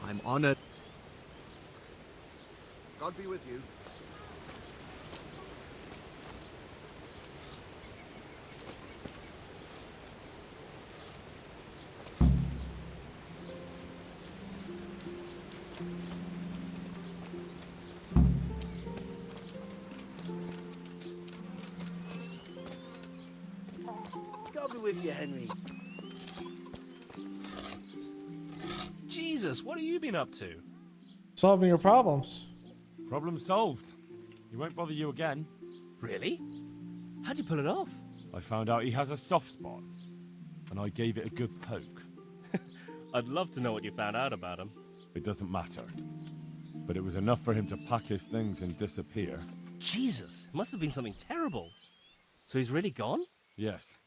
I'm honored. God be with you. God be with you, Henry. Jesus, what have you been up to? Solving your problems. Problem solved. He won't bother you again. Really? How'd you pull it off? I found out he has a soft spot, and I gave it a good poke. I'd love to know what you found out about him. It doesn't matter. But it was enough for him to pack his things and disappear. Jesus, it must have been something terrible. So he's really gone? Yes.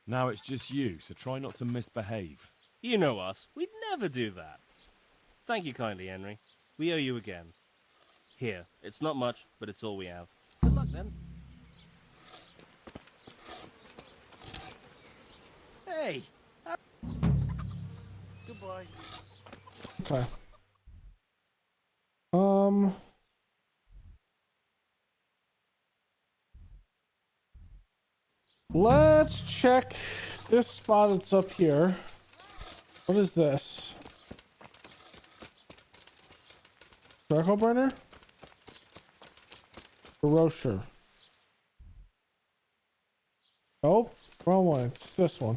Now it's just you, so try not to misbehave. You know us. We'd never do that. Thank you kindly, Henry. We owe you again. Here, it's not much, but it's all we have. Good luck, then. Hey! Goodbye. Okay. Let's check this spot that's up here. What is this? Charcoal burner? Roaster. Oh, wrong one. It's this one.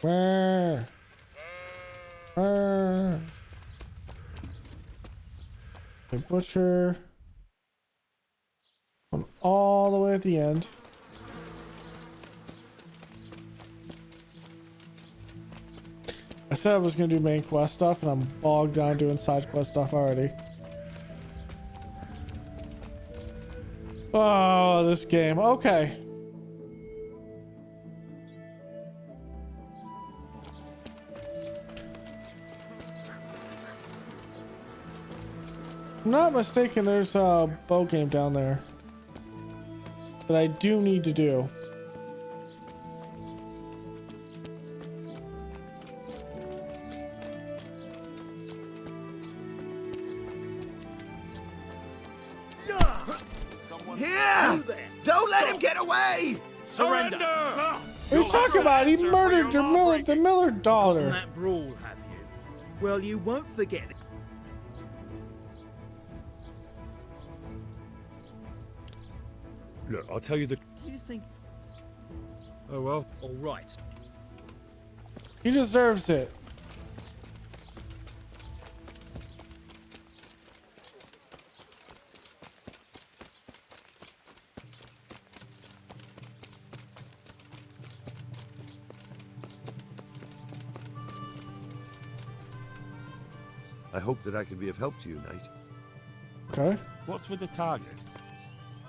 Where? A butcher. I'm all the way at the end. I said I was gonna do main quest stuff, and I'm bogged down doing side quest stuff already. Oh, this game. Okay. If I'm not mistaken, there's a bow game down there that I do need to do. Here! Don't let him get away! Surrender! What are you talking about? He murdered the Miller daughter. That brawl, have you? Well, you won't forget it. Look, I'll tell you the... Do you think... Oh, well, all right. He deserves it. I hope that I can be of help to you, Knight. Okay. What's with the targets?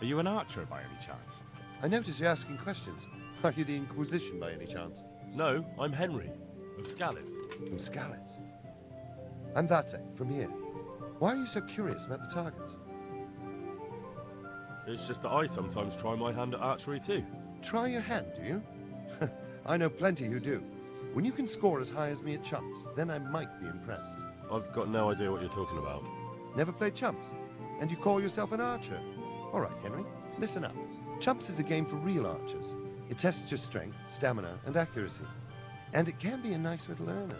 Are you an archer by any chance? I notice you're asking questions. Are you the Inquisition by any chance? No, I'm Henry, of Scales. From Scales? I'm Vate, from here. Why are you so curious about the targets? It's just that I sometimes try my hand at archery too. Try your hand, do you? I know plenty who do. When you can score as high as me at chumps, then I might be impressed. I've got no idea what you're talking about. Never played chumps? And you call yourself an archer? All right, Henry, listen up. Chumps is a game for real archers. It tests your strength, stamina, and accuracy. And it can be a nice little earner.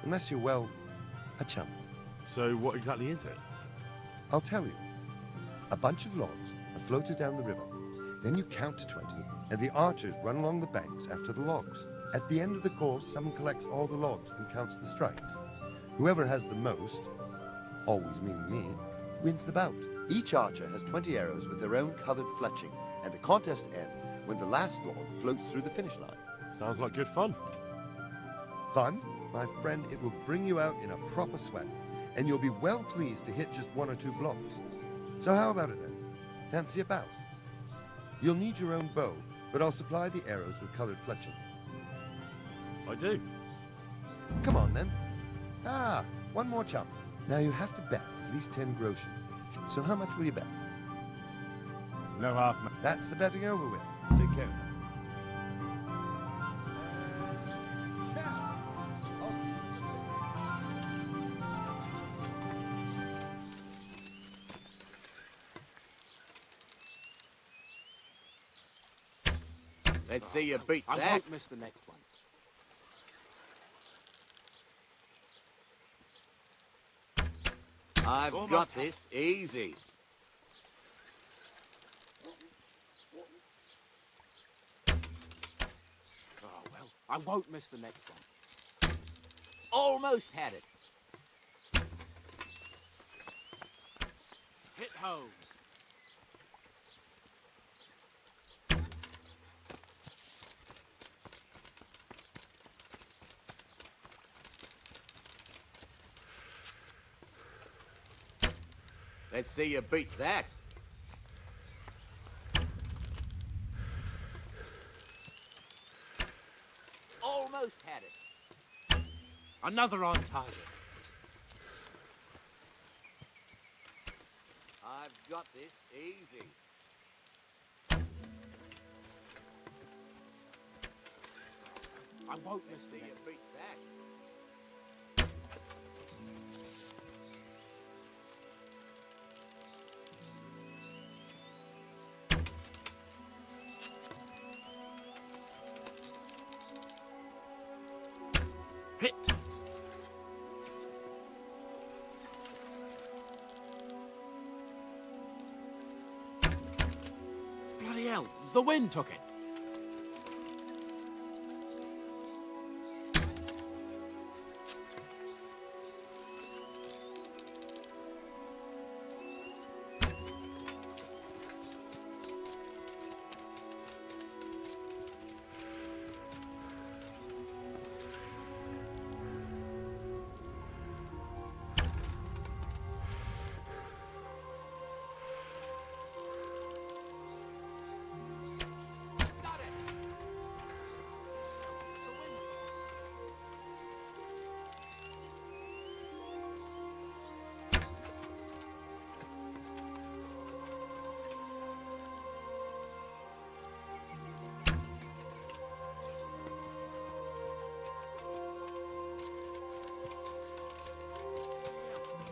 Unless you're, well, a chump. So what exactly is it? I'll tell you. A bunch of logs are floated down the river. Then you count to 20, and the archers run along the banks after the logs. At the end of the course, someone collects all the logs and counts the strikes. Whoever has the most, always meaning me, wins the bout. Each archer has 20 arrows with their own colored fletching, and the contest ends when the last log floats through the finish line. Sounds like good fun. Fun? My friend, it will bring you out in a proper sweat, and you'll be well pleased to hit just 1 or 2 blocks. So how about it then? Fancy a bout? You'll need your own bow, but I'll supply the arrows with colored fletching. I do. Come on then. Ah, one more chump. Now you have to bet at least 10 groschen. So how much will you bet? No half. That's the betting over with. Take care. Let's see you beat I that. won't miss the next one. I've got this easy. Oh, well, I won't miss the next one. Almost had it. Hit home. Let's see you beat that. Almost had it. Another on target. I've got this easy. I won't miss See the you beat that. hit. Bloody hell, the wind took it.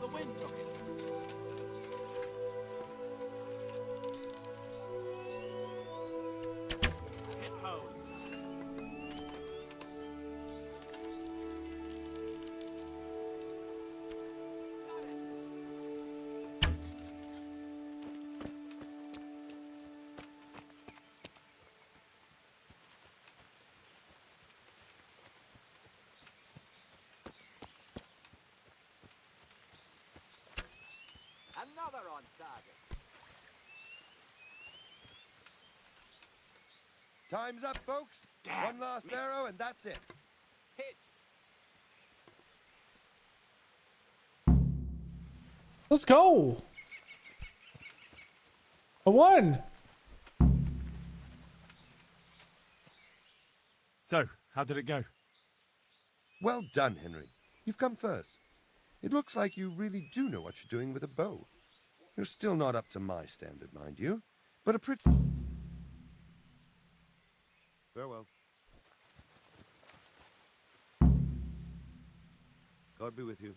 The wind took it. Hit home. Another on target. Time's up, folks. One last arrow, and that's it. Hit. Let's go. I won. So, how did it go? Well done, Henry. You've come first. It looks like you really do know what you're doing with a bow. You're still not up to my standard, mind you, but a pretty... Farewell. God be with you.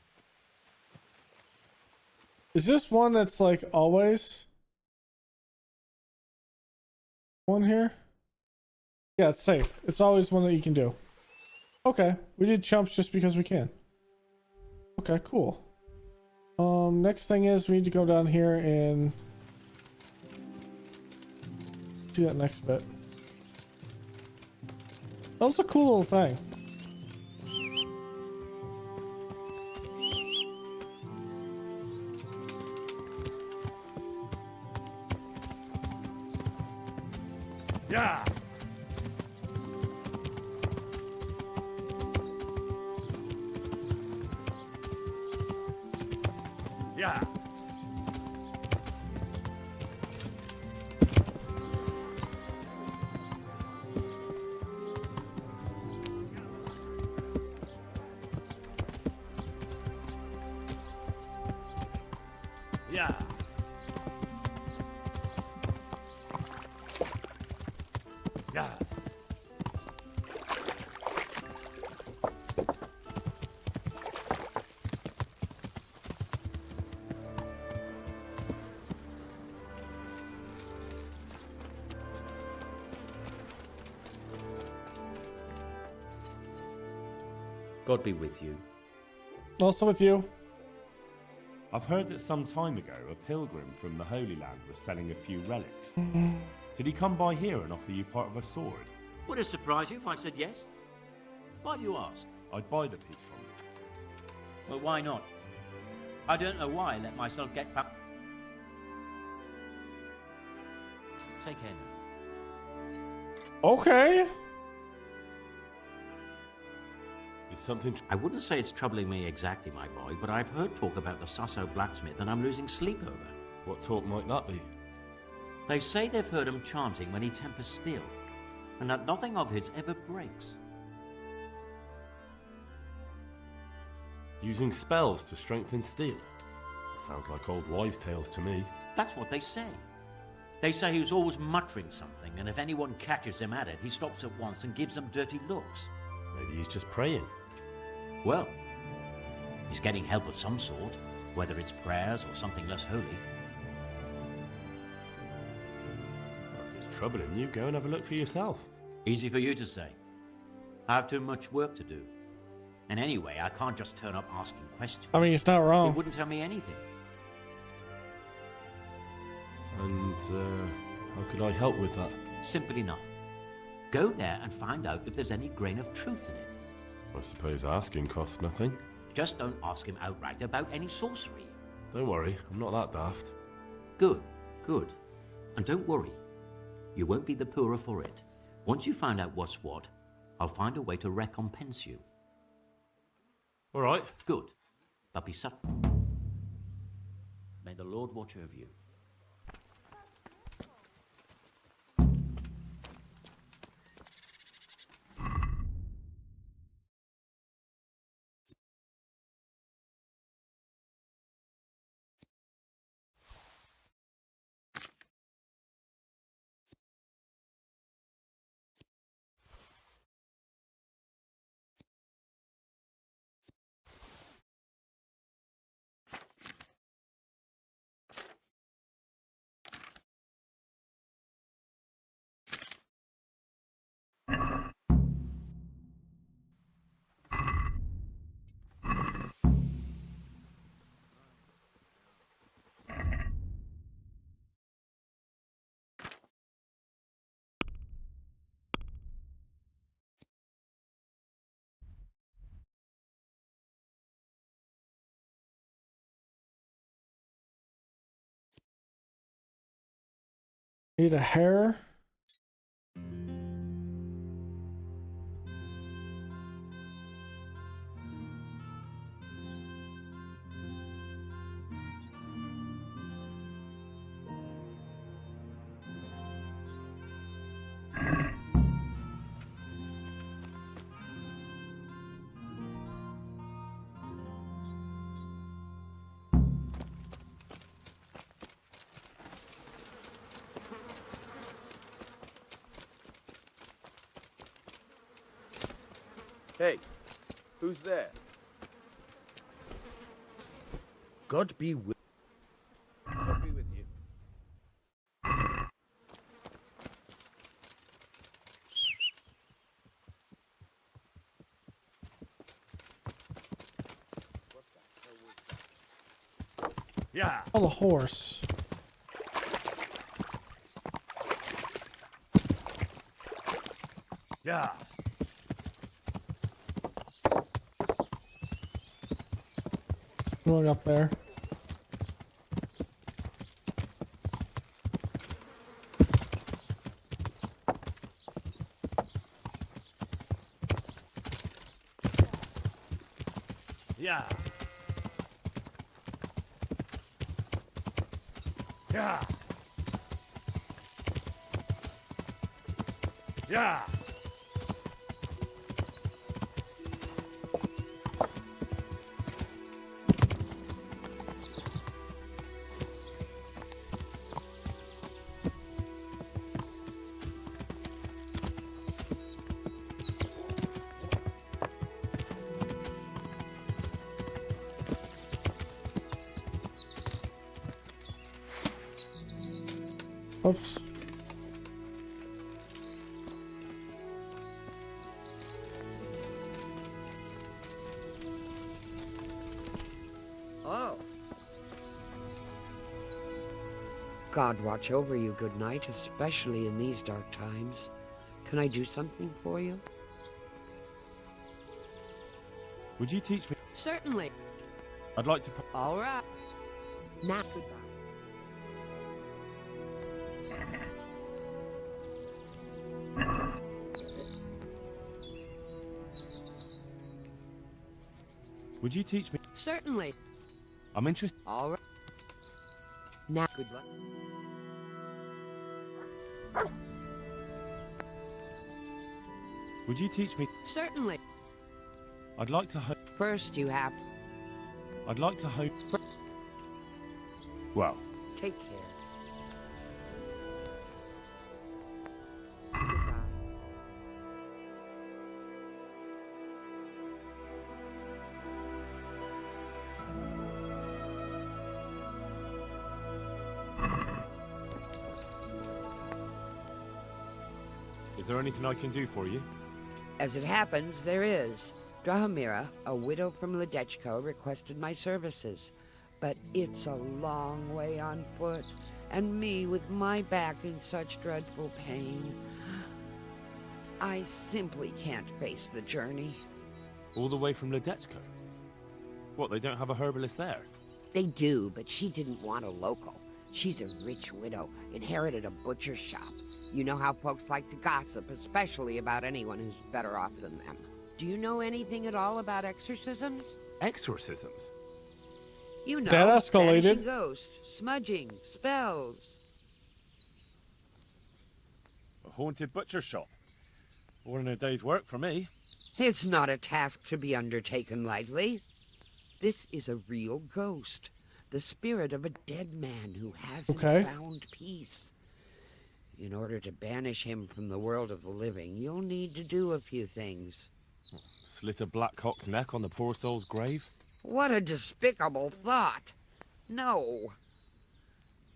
Is this one that's like always one here? Yeah, it's safe. It's always one that you can do. Okay, we did chumps just because we can. Okay, cool. Next thing is we need to go down here and see that next bit. That was a cool little thing. Yeah. Yeah. Yeah. Yeah. God be with you. Also with you. I've heard that some time ago a pilgrim from the Holy Land was selling a few relics. Did he come by here and offer you part of a sword? Would it surprise you if I said yes? Why do you ask? I'd buy the piece from you. Well, why not? I don't know why I let myself get back. Take care now. Okay. Is something... I wouldn't say it's troubling me exactly, my boy, but I've heard talk about the Sasso blacksmith and I'm losing sleep over. What talk might that be? They say they've heard him chanting when he tempers steel, and that nothing of his ever breaks. Using spells to strengthen steel? Sounds like old wives' tales to me. That's what they say. They say he's always muttering something, and if anyone catches him at it, he stops at once and gives them dirty looks. Maybe he's just praying. Well, he's getting help of some sort, whether it's prayers or something less holy. If it's troubling you, go and have a look for yourself. Easy for you to say. I have too much work to do. And anyway, I can't just turn up asking questions. I mean, it's not wrong. He wouldn't tell me anything. And, how could I help with that? Simple enough. Go there and find out if there's any grain of truth in it. I suppose asking costs nothing. Just don't ask him outright about any sorcery. Don't worry, I'm not that daft. Good, good. And don't worry. You won't be the poorer for it. Once you find out what's what, I'll find a way to recompense you. All right. Good. But be subtle. May the Lord watch over you. Need a hair. Hey, who's there? God be with God be with you. Yeah. Oh, the horse. Yeah. Going up there. Yeah. Yeah. Yeah. Oops. Oh. God watch over you, good night, especially in these dark times. Can I do something for you? Would you teach me? Certainly. I'd like to... All right. Now, Would you teach me? certainly. I'm interested. All right. Now, good luck. Would you teach me? Certainly. I'd like to hope... First, you have... I'd like to hope... Well, Take care. Goodbye. is there anything I can do for you? As it happens, there is. Drahomira, a widow from Ledechko, requested my services. But it's a long way on foot, and me with my back in such dreadful pain. I simply can't face the journey. All the way from Ledechko? What, they don't have a herbalist there? They do, but she didn't want a local. She's a rich widow, inherited a butcher shop. You know how folks like to gossip, especially about anyone who's better off than them. Do you know anything at all about exorcisms? Exorcisms? You know, That escalated. banishing ghosts, smudging, spells. A haunted butcher shop. More than a day's work for me. It's not a task to be undertaken lightly. This is a real ghost, the spirit of a dead man who hasn't found peace. In order to banish him from the world of the living, you'll need to do a few things. Slit a black cock's neck on the poor soul's grave? What a despicable thought! No.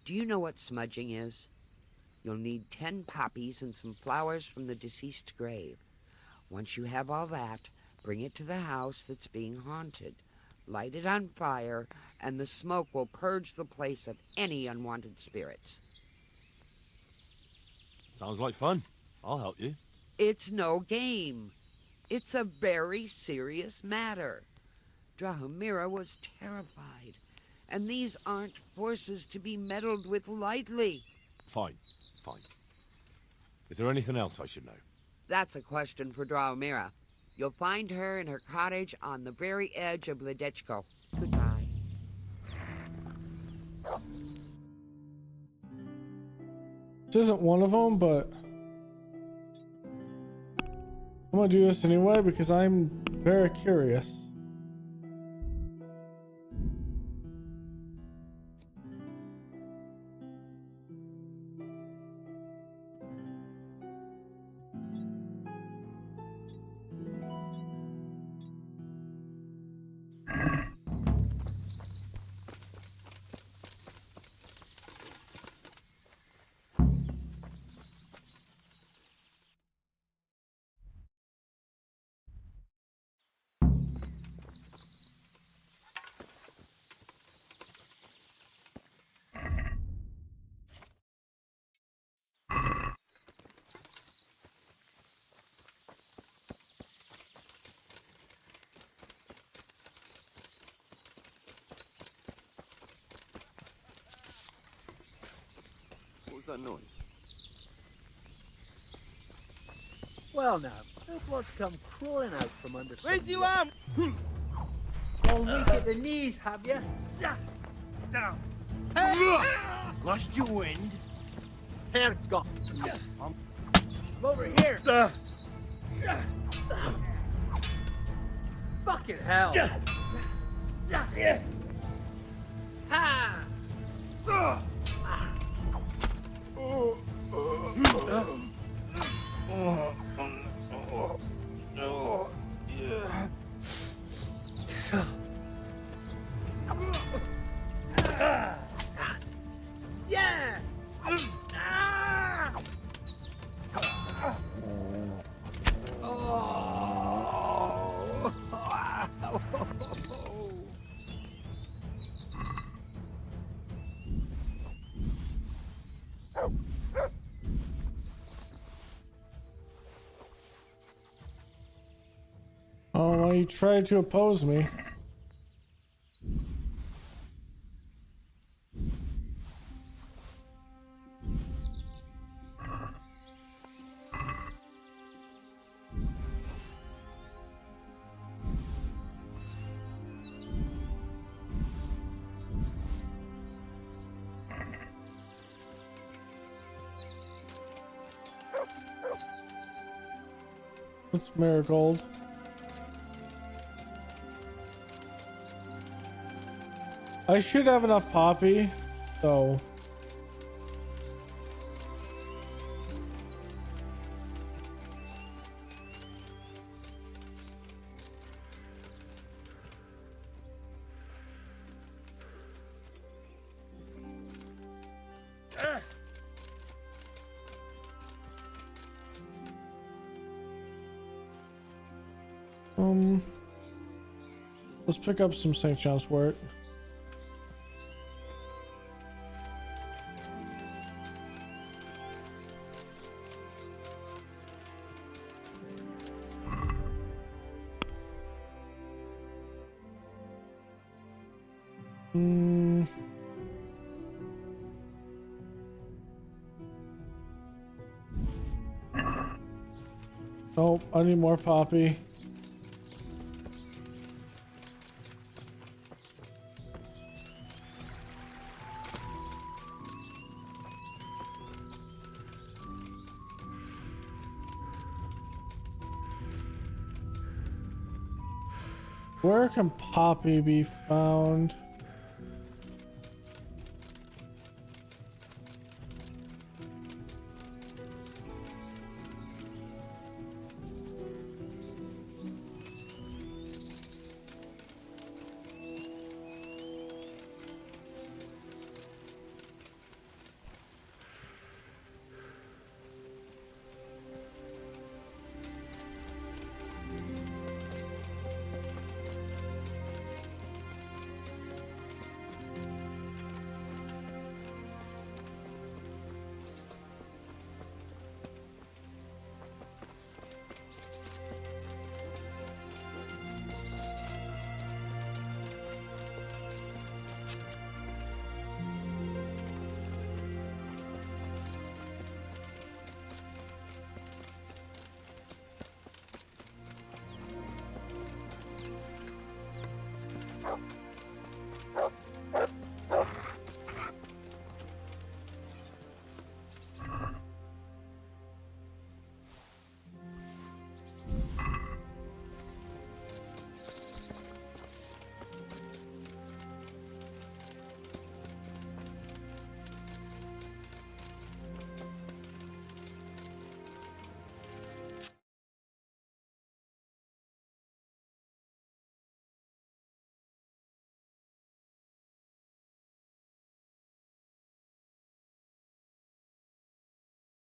Do you know what smudging is? You'll need 10 poppies and some flowers from the deceased grave. Once you have all that, bring it to the house that's being haunted. Light it on fire, and the smoke will purge the place of any unwanted spirits. Sounds like fun. I'll help you. It's no game. It's a very serious matter. Drahomira was terrified, and these aren't forces to be meddled with lightly. Fine, fine. Is there anything else I should know? That's a question for Drahomira. You'll find her in her cottage on the very edge of Ledechko. Goodbye. This isn't one of them, but I'm gonna do this anyway because I'm very curious. What was that noise? Well now, look what's come crawling out from under some Raise you rock. up! All weak at the knees, have you? Down. Lost your wind? Here, go. Come over here. Fucking hell. Ha! Yeah! Oh, well, you tried to oppose me. What's marigold? I should have enough poppy, so. Let's pick up some St. John's wort. Oh, I need more poppy. Where can poppy be found?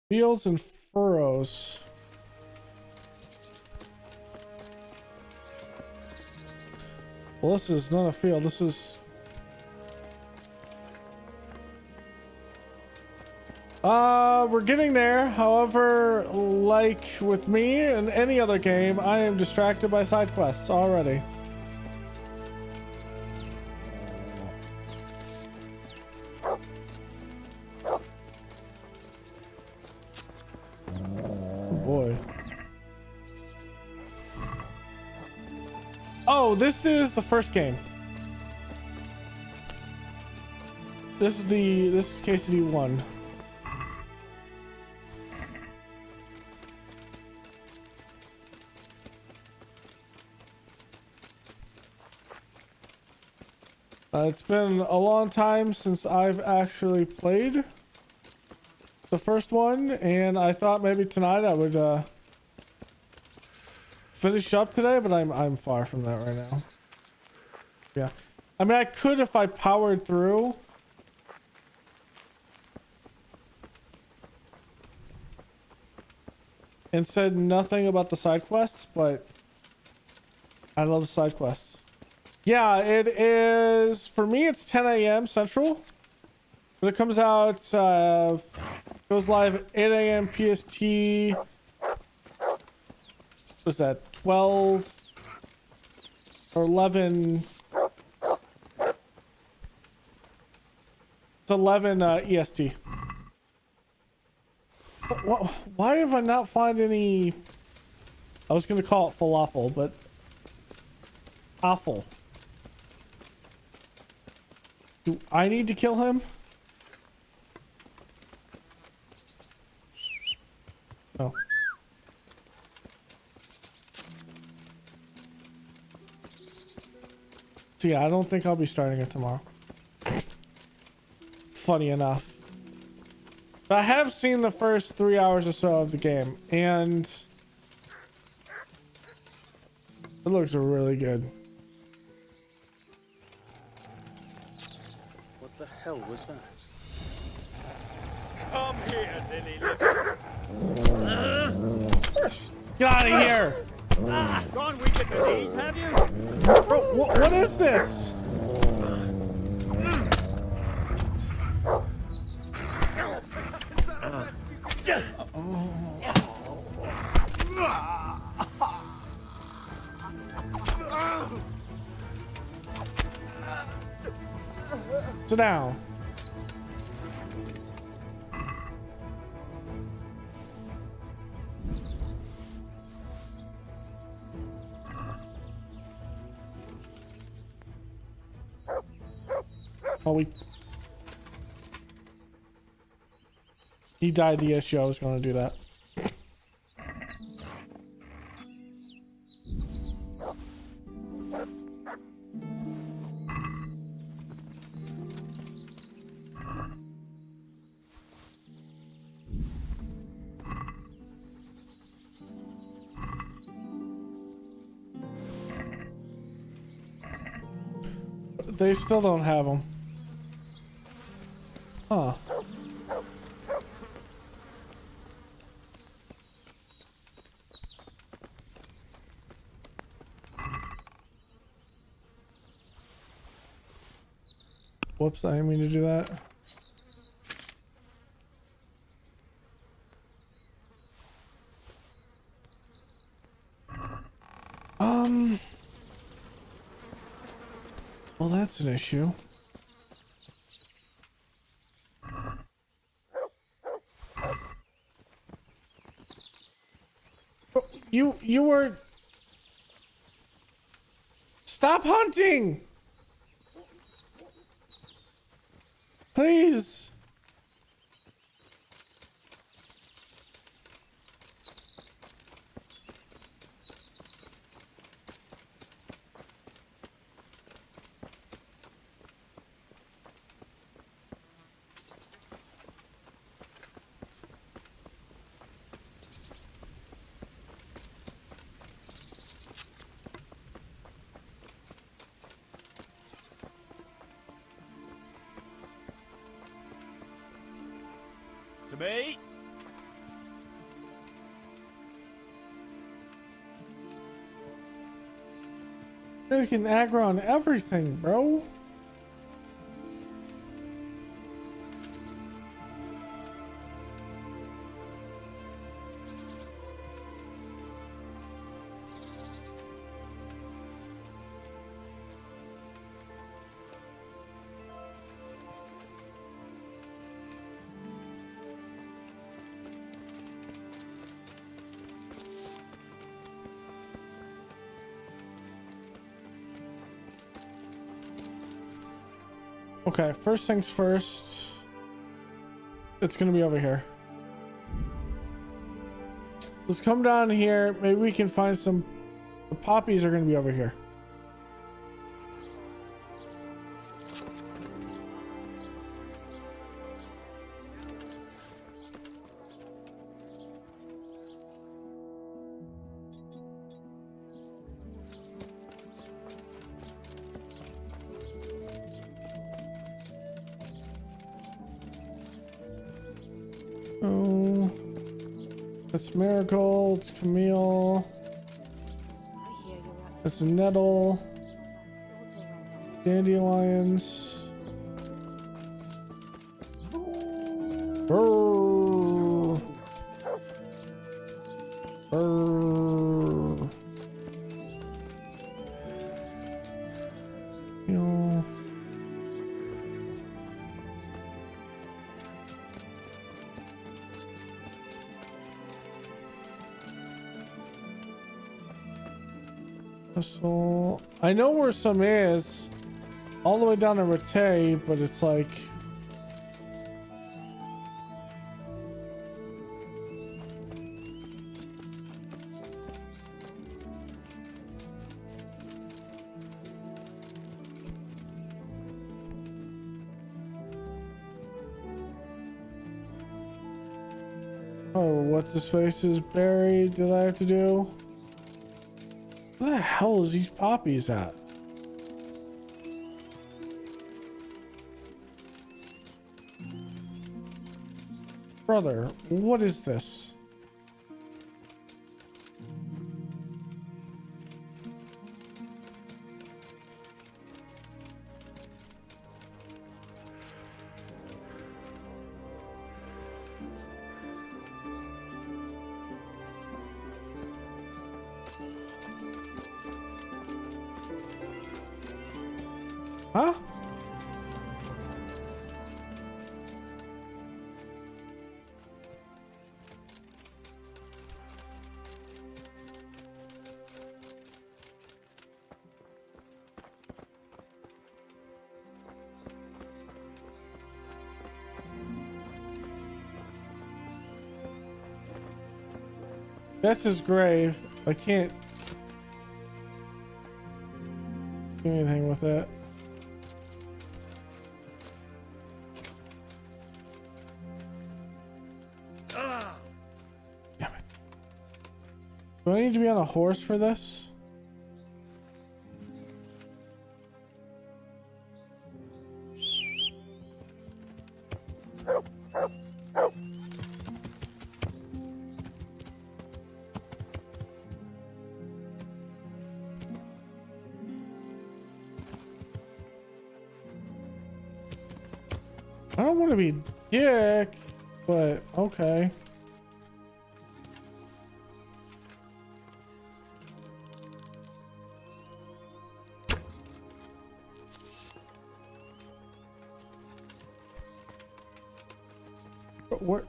Fields and furrows. Well, this is not a field. This is... we're getting there. However, like with me and any other game, I am distracted by side quests already. Boy. Oh, this is the first game. This is KCD 1. It's been a long time since I've actually played the first one, and I thought maybe tonight I would finish up today, but I'm far from that right now. Yeah, I mean I could if I powered through. And said nothing about the side quests, but I love the side quests. Yeah, it is, for me it's 10 a.m. Central, but it comes out, goes live at 8 a.m. PST. What's that, 12 or 11? It's 11 EST. Why have I not found any? I was gonna call it falafel, but awful. Do I need to kill him? Oh. So yeah, I don't think I'll be starting it tomorrow. Funny enough. But I have seen the first 3 hours or so of the game, and it looks really good. What the hell was that? Come here, Lily. Get out of here! Gone weak at the knees, have you? Bro, what is this? Sit down. Oh, he died the issue. I was going to do that. They still don't have them. Huh. Whoops, I didn't mean to do that. Well, that's an issue. You were... Stop hunting! Please! To me? They can aggro on everything, bro. Okay, first things first. It's gonna be over here. Let's come down here. Maybe we can find some... The poppies are gonna be over here. Oh, that's Marigold, it's Camille, that's a Nettle, Dandelions, Brrr. Brrr. Camille. So I know where some is, all the way down to Rattay, but it's like Oh, what's his face is buried that I have to do? Where the hell is these poppies at? Brother, what is this? Huh? That's his grave. I can't do anything with it. Damn it. Do I need to be on a horse for this? I don't want to be dick, but okay. But what?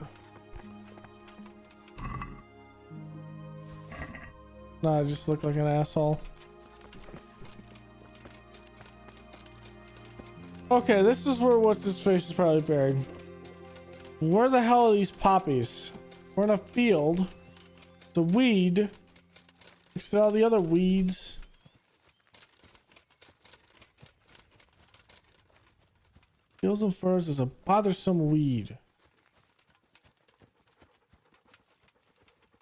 No, I just look like an asshole. Okay, this is where what's his face is probably buried. Where the hell are these poppies? We're in a field. It's a weed. Next to all the other weeds. Fields and furs is a bothersome weed.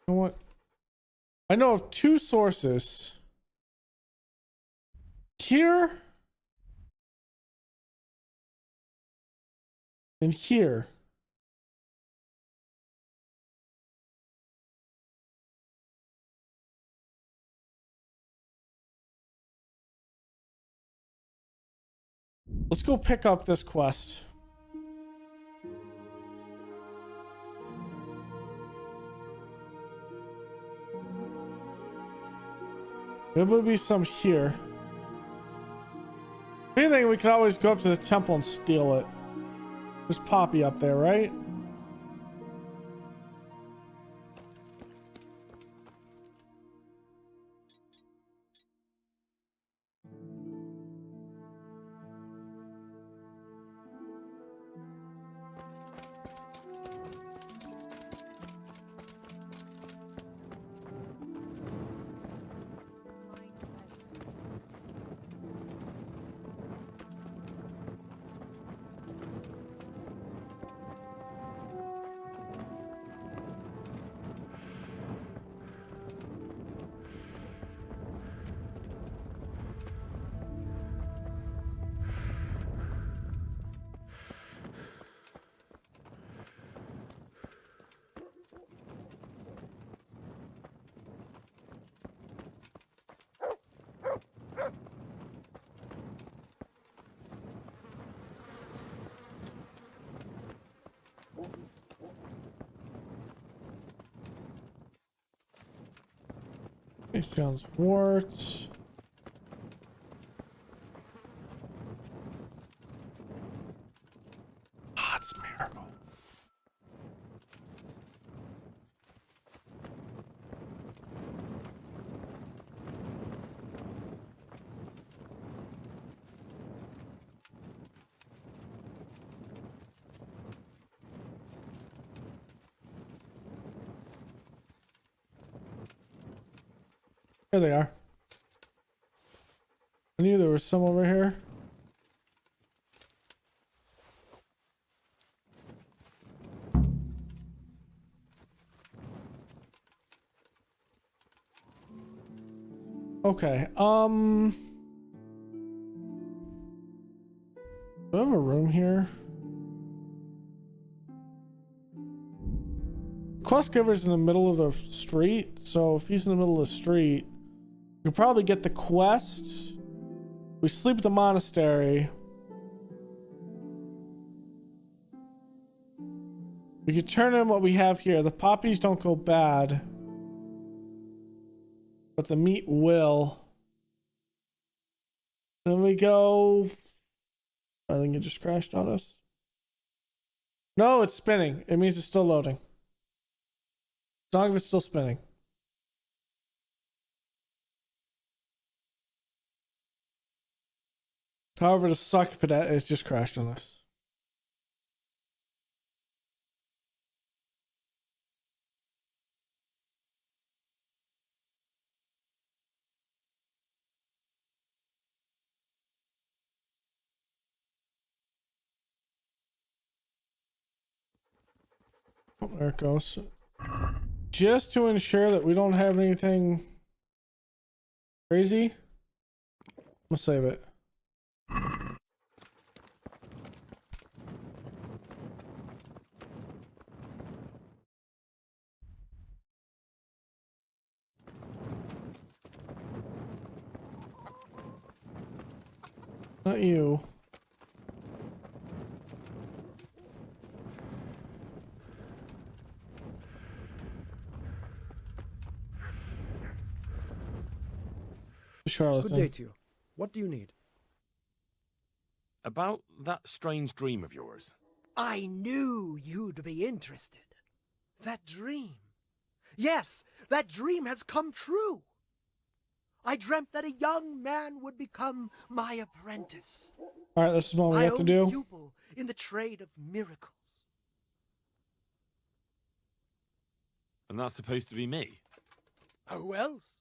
You know what? I know of two sources. Here. And here. Let's go pick up this quest. There will be some here. If anything, we could always go up to the temple and steal it. There's Poppy up there, right? It's John's warts. Ah, it's Miracle. Here they are. I knew there was some over here. Okay. Do I have a room here? Quest giver's in the middle of the street, so if he's in the middle of the street, we could probably get the quest. We sleep at the monastery. We could turn in what we have here. The poppies don't go bad, but the meat will. Then we go. I think it just crashed on us. No, it's spinning. It means it's still loading. As long as it's still spinning. However, to suck if it just crashed on us. Oh, there it goes. Just to ensure that we don't have anything crazy, I'm gonna save it. Not you. Charlatan. Good day to you. What do you need? About that strange dream of yours. I knew you'd be interested. That dream. Yes, that dream has come true. I dreamt that a young man would become my apprentice. All right, this is what we have to do. Pupil in the trade of miracles. And that's supposed to be me. Who else?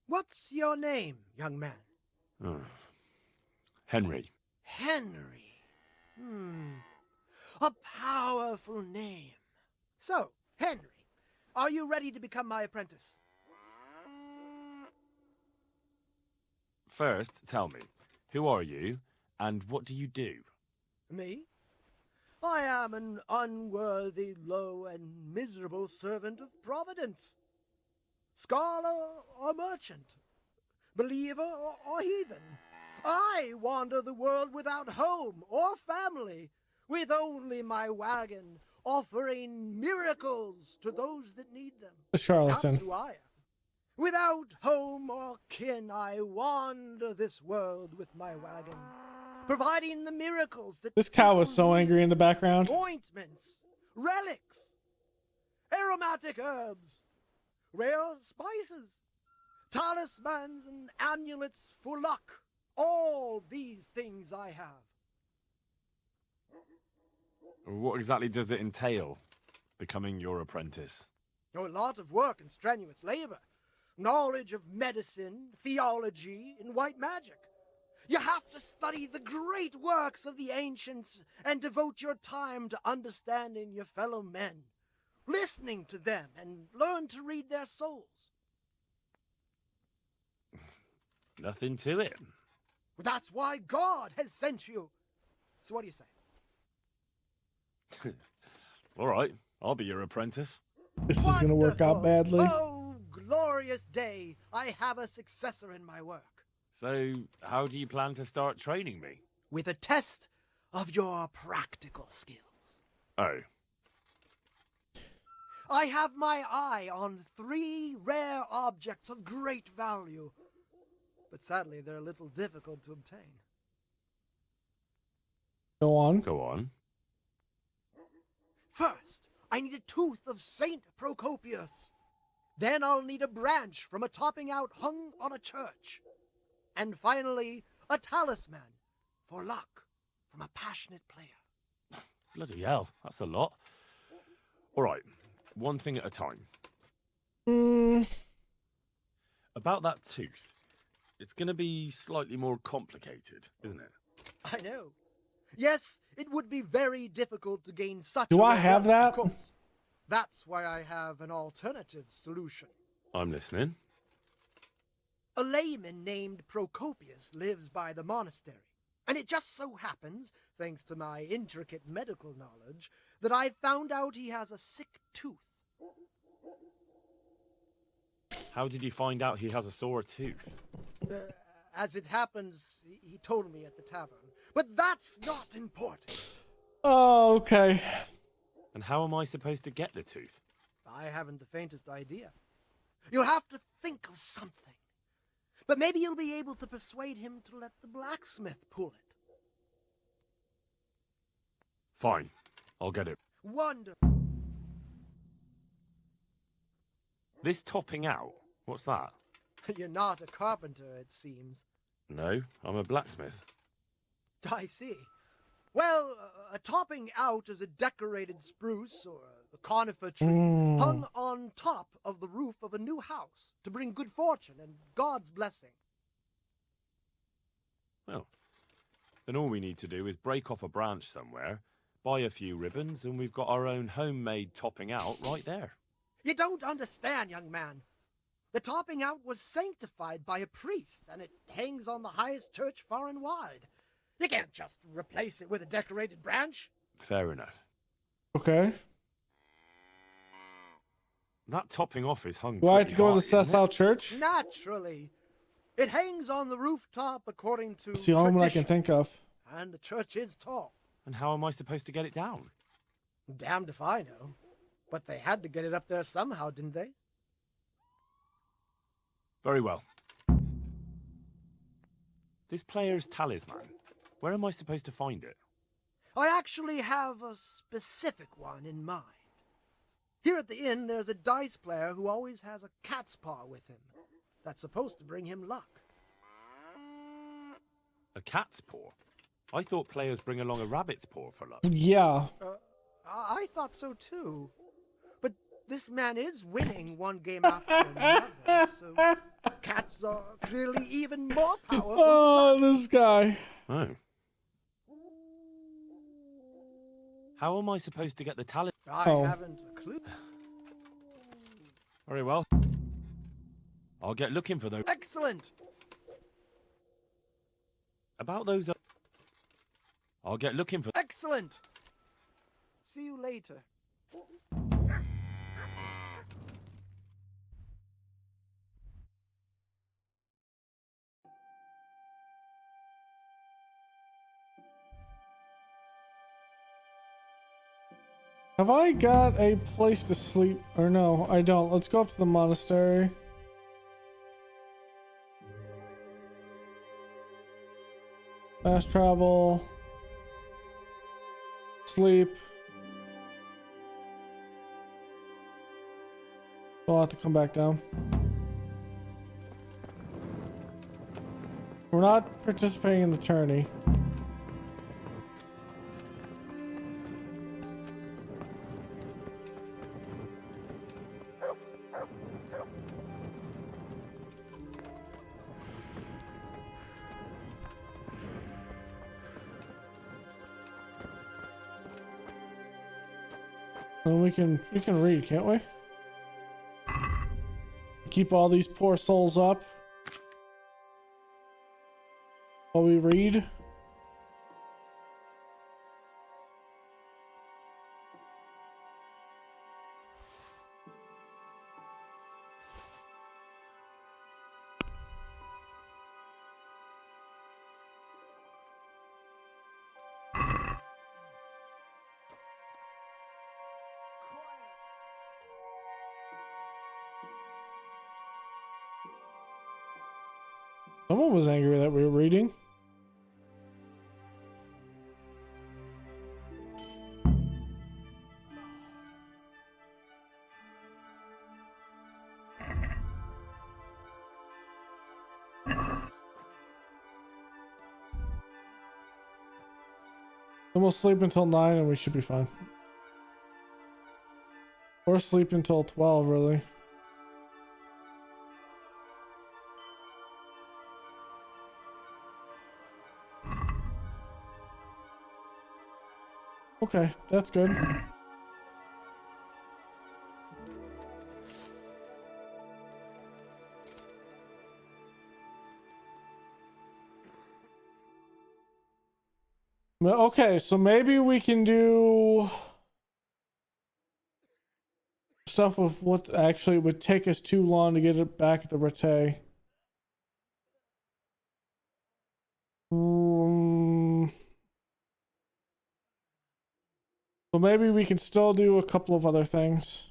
What's your name, young man? Oh. Henry. Henry. A powerful name. So, Henry, are you ready to become my apprentice? First, tell me, who are you, and what do you do? Me? I am an unworthy, low, and miserable servant of Providence. Scholar or merchant, believer or heathen, I wander the world without home or family, with only my wagon, offering miracles to those that need them. A charlatan. That's who I am. Without home or kin, I wander this world with my wagon, providing the miracles that This cow was so angry in the background. ointments, relics, aromatic herbs, rare spices, talismans and amulets for luck. All these things I have. What exactly does it entail, becoming your apprentice? A lot of work and strenuous labor. Knowledge of medicine, theology, and white magic. You have to study the great works of the ancients and devote your time to understanding your fellow men, listening to them, and learn to read their souls. Nothing to it. That's why God has sent you. So what do you say? All right, I'll be your apprentice. This is gonna work out badly. Oh, glorious day. I have a successor in my work. So, how do you plan to start training me? With a test of your practical skills. Oh. I have my eye on 3 rare objects of great value, but sadly they're a little difficult to obtain. Go on. Go on. First, I need a tooth of Saint Procopius. Then I'll need a branch from a topping out hung on a church. And finally, a talisman for luck from a passionate player. Bloody hell, that's a lot. All right, one thing at a time. About that tooth, it's going to be slightly more complicated, isn't it? I know. Yes, it would be very difficult to gain such Do a I have wealth, that? of course. That's why I have an alternative solution. I'm listening. A layman named Procopius lives by the monastery, and it just so happens, thanks to my intricate medical knowledge, that I found out he has a sick tooth. How did you find out he has a sore tooth? As it happens, he told me at the tavern. But that's not important. Oh, okay. And how am I supposed to get the tooth? I haven't the faintest idea. You'll have to think of something. But maybe you'll be able to persuade him to let the blacksmith pull it. Fine. I'll get it. Wonderful. This topping out? What's that? You're not a carpenter, it seems. No, I'm a blacksmith. I see. Well, a topping out is a decorated spruce or a conifer tree hung on top of the roof of a new house to bring good fortune and God's blessing. Well, then all we need to do is break off a branch somewhere, buy a few ribbons, and we've got our own homemade topping out right there. You don't understand, young man. The topping out was sanctified by a priest, and it hangs on the highest church far and wide. You can't just replace it with a decorated branch. Fair enough. Okay. That topping off is hung Do I have to go to the Cecil Church? Naturally. It hangs on the rooftop according to It's the only one I can think of. And the church is tall. And how am I supposed to get it down? Damned if I know. But they had to get it up there somehow, didn't they? Very well. This player's talisman. Where am I supposed to find it? I actually have a specific one in mind. Here at the inn, there's a dice player who always has a cat's paw with him. That's supposed to bring him luck. A cat's paw? I thought players bring along a rabbit's paw for luck. Yeah. I thought so too. But this man is winning one game after another, so cats are clearly even more powerful. Oh, this guy. Oh. How am I supposed to get the talisman? I haven't a clue. Very well. I'll get looking for those. Excellent! About those... I'll get looking for... Excellent! See you later. Have I got a place to sleep? Or no, I don't. Let's go up to the monastery. Fast travel. Sleep. We'll have to come back down. We're not participating in the tourney. And we can read, can't we? Keep all these poor souls up while we read. Someone was angry that we were reading. Then we'll sleep until 9 and we should be fine. Or sleep until 12, really. Okay, that's good. Okay, so maybe we can do stuff with what actually would take us too long to get it back at the Rattay. So maybe we can still do a couple of other things.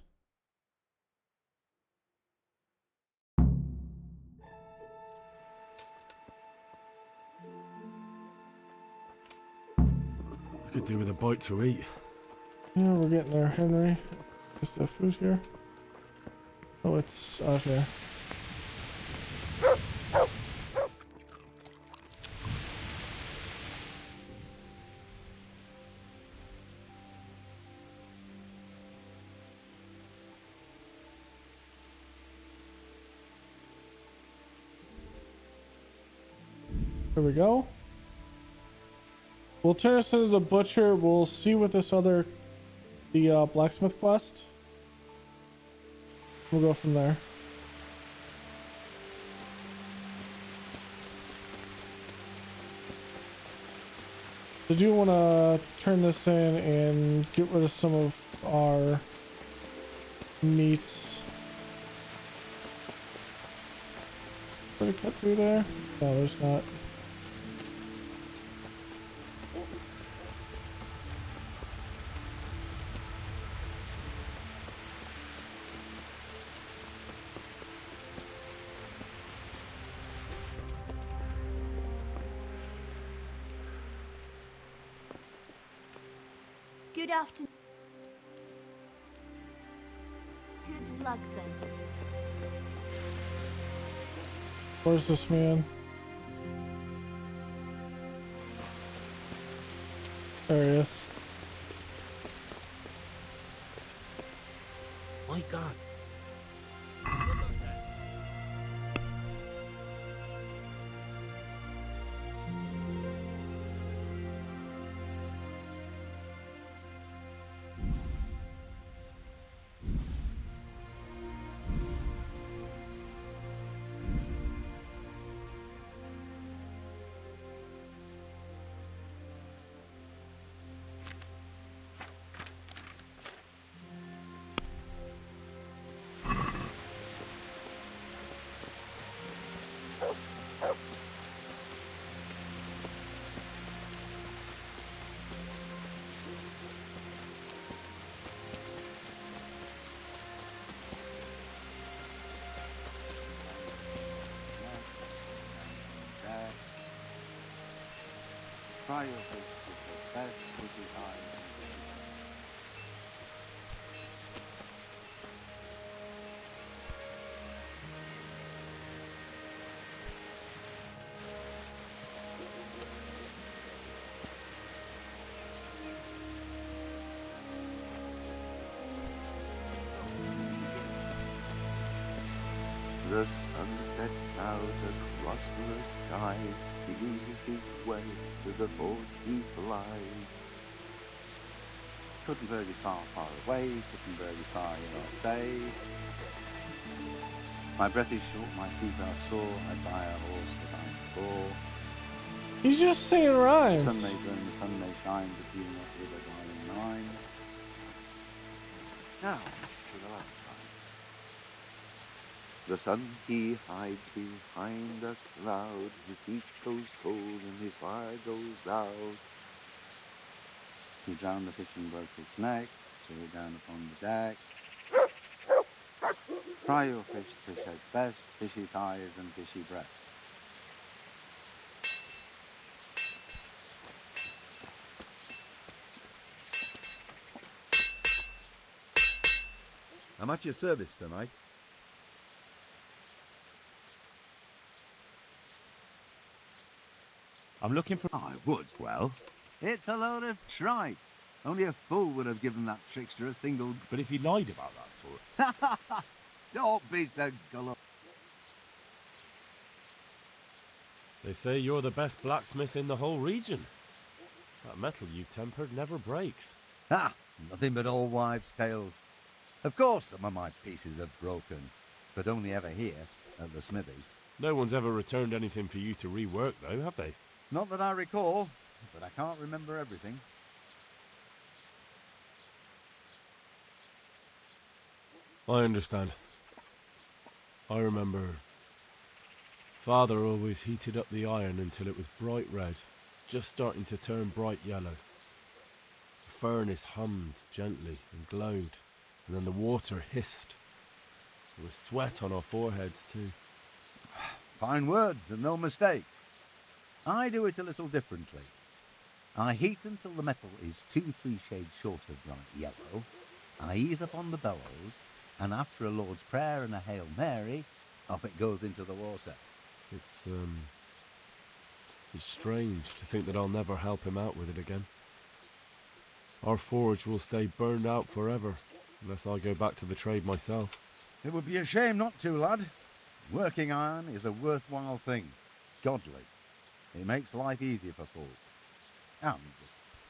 I could do with a bite to eat. Yeah, we're getting there, Henry. Is the food here? Oh, it's out here. There we go. We'll turn this into the butcher. We'll see what this other, the blacksmith quest. We'll go from there. I do want to turn this in and get rid of some of our meats. Did it cut through there? No, there's not. Good afternoon. Good luck then. Where's this man? There he is. My God. Try your best with the best with the eye. The sun sets out across the skies. He loses his way with the 40 flies. Kuttenberg is far, far away. Kuttenberg is far in our stay. My breath is short, my feet are sore. I buy a horse that I'm poor. He's just saying rhymes. Sun may burn, the sun may shine, but you not with a diamond mine. Now, for the last time. The sun he hides behind a cloud. His heat goes cold and his fire goes out. He drowned the fish and broke its neck. Threw it down upon the deck. Fry your fish, the fish head's best. Fishy thighs and fishy breast. I'm at your service tonight. I'm looking for... I would. Well? It's a load of tripe. Only a fool would have given that trickster a single... But if he lied about that sort... Don't be so gullible. They say you're the best blacksmith in the whole region. That metal you've tempered never breaks. Ha! Nothing but old wives' tales. Of course some of my pieces are broken, but only ever here, at the smithy. No one's ever returned anything for you to rework, though, have they? Not that I recall. but I can't remember everything. I understand. I remember. Father always heated up the iron until it was bright red, just starting to turn bright yellow. The furnace hummed gently and glowed, and then the water hissed. There was sweat on our foreheads too. Fine words and no mistake. I do it a little differently. I heat until the metal is 2-3 shades short of bright yellow. I ease up on the bellows, and after a Lord's Prayer and a Hail Mary, off it goes into the water. It's strange to think that I'll never help him out with it again. Our forge will stay burned out forever, unless I go back to the trade myself. It would be a shame not to, lad. Working iron is a worthwhile thing. Godly. It makes life easier for folk. And,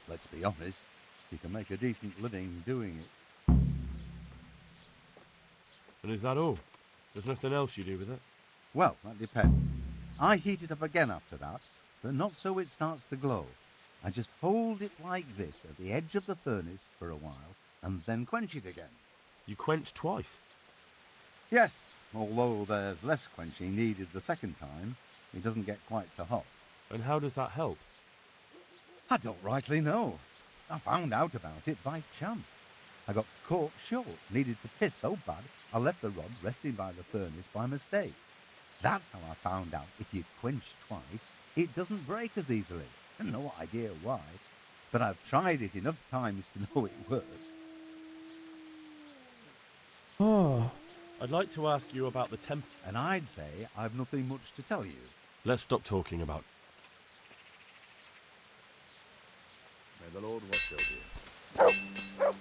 let's be honest, you can make a decent living doing it. And is that all? There's nothing else you do with it? Well, that depends. I heat it up again after that, but not so it starts to glow. I just hold it like this at the edge of the furnace for a while, and then quench it again. You quench twice? Yes, although there's less quenching needed the second time. It doesn't get quite so hot. And how does that help? I don't rightly know. I found out about it by chance. I got caught short, needed to piss so bad, I left the rod resting by the furnace by mistake. That's how I found out if you quench twice, it doesn't break as easily. No idea why, but I've tried it enough times to know it works. Oh. I'd like to ask you about the temple. And I'd say I've nothing much to tell you. Let's stop talking about. May the Lord watch over you.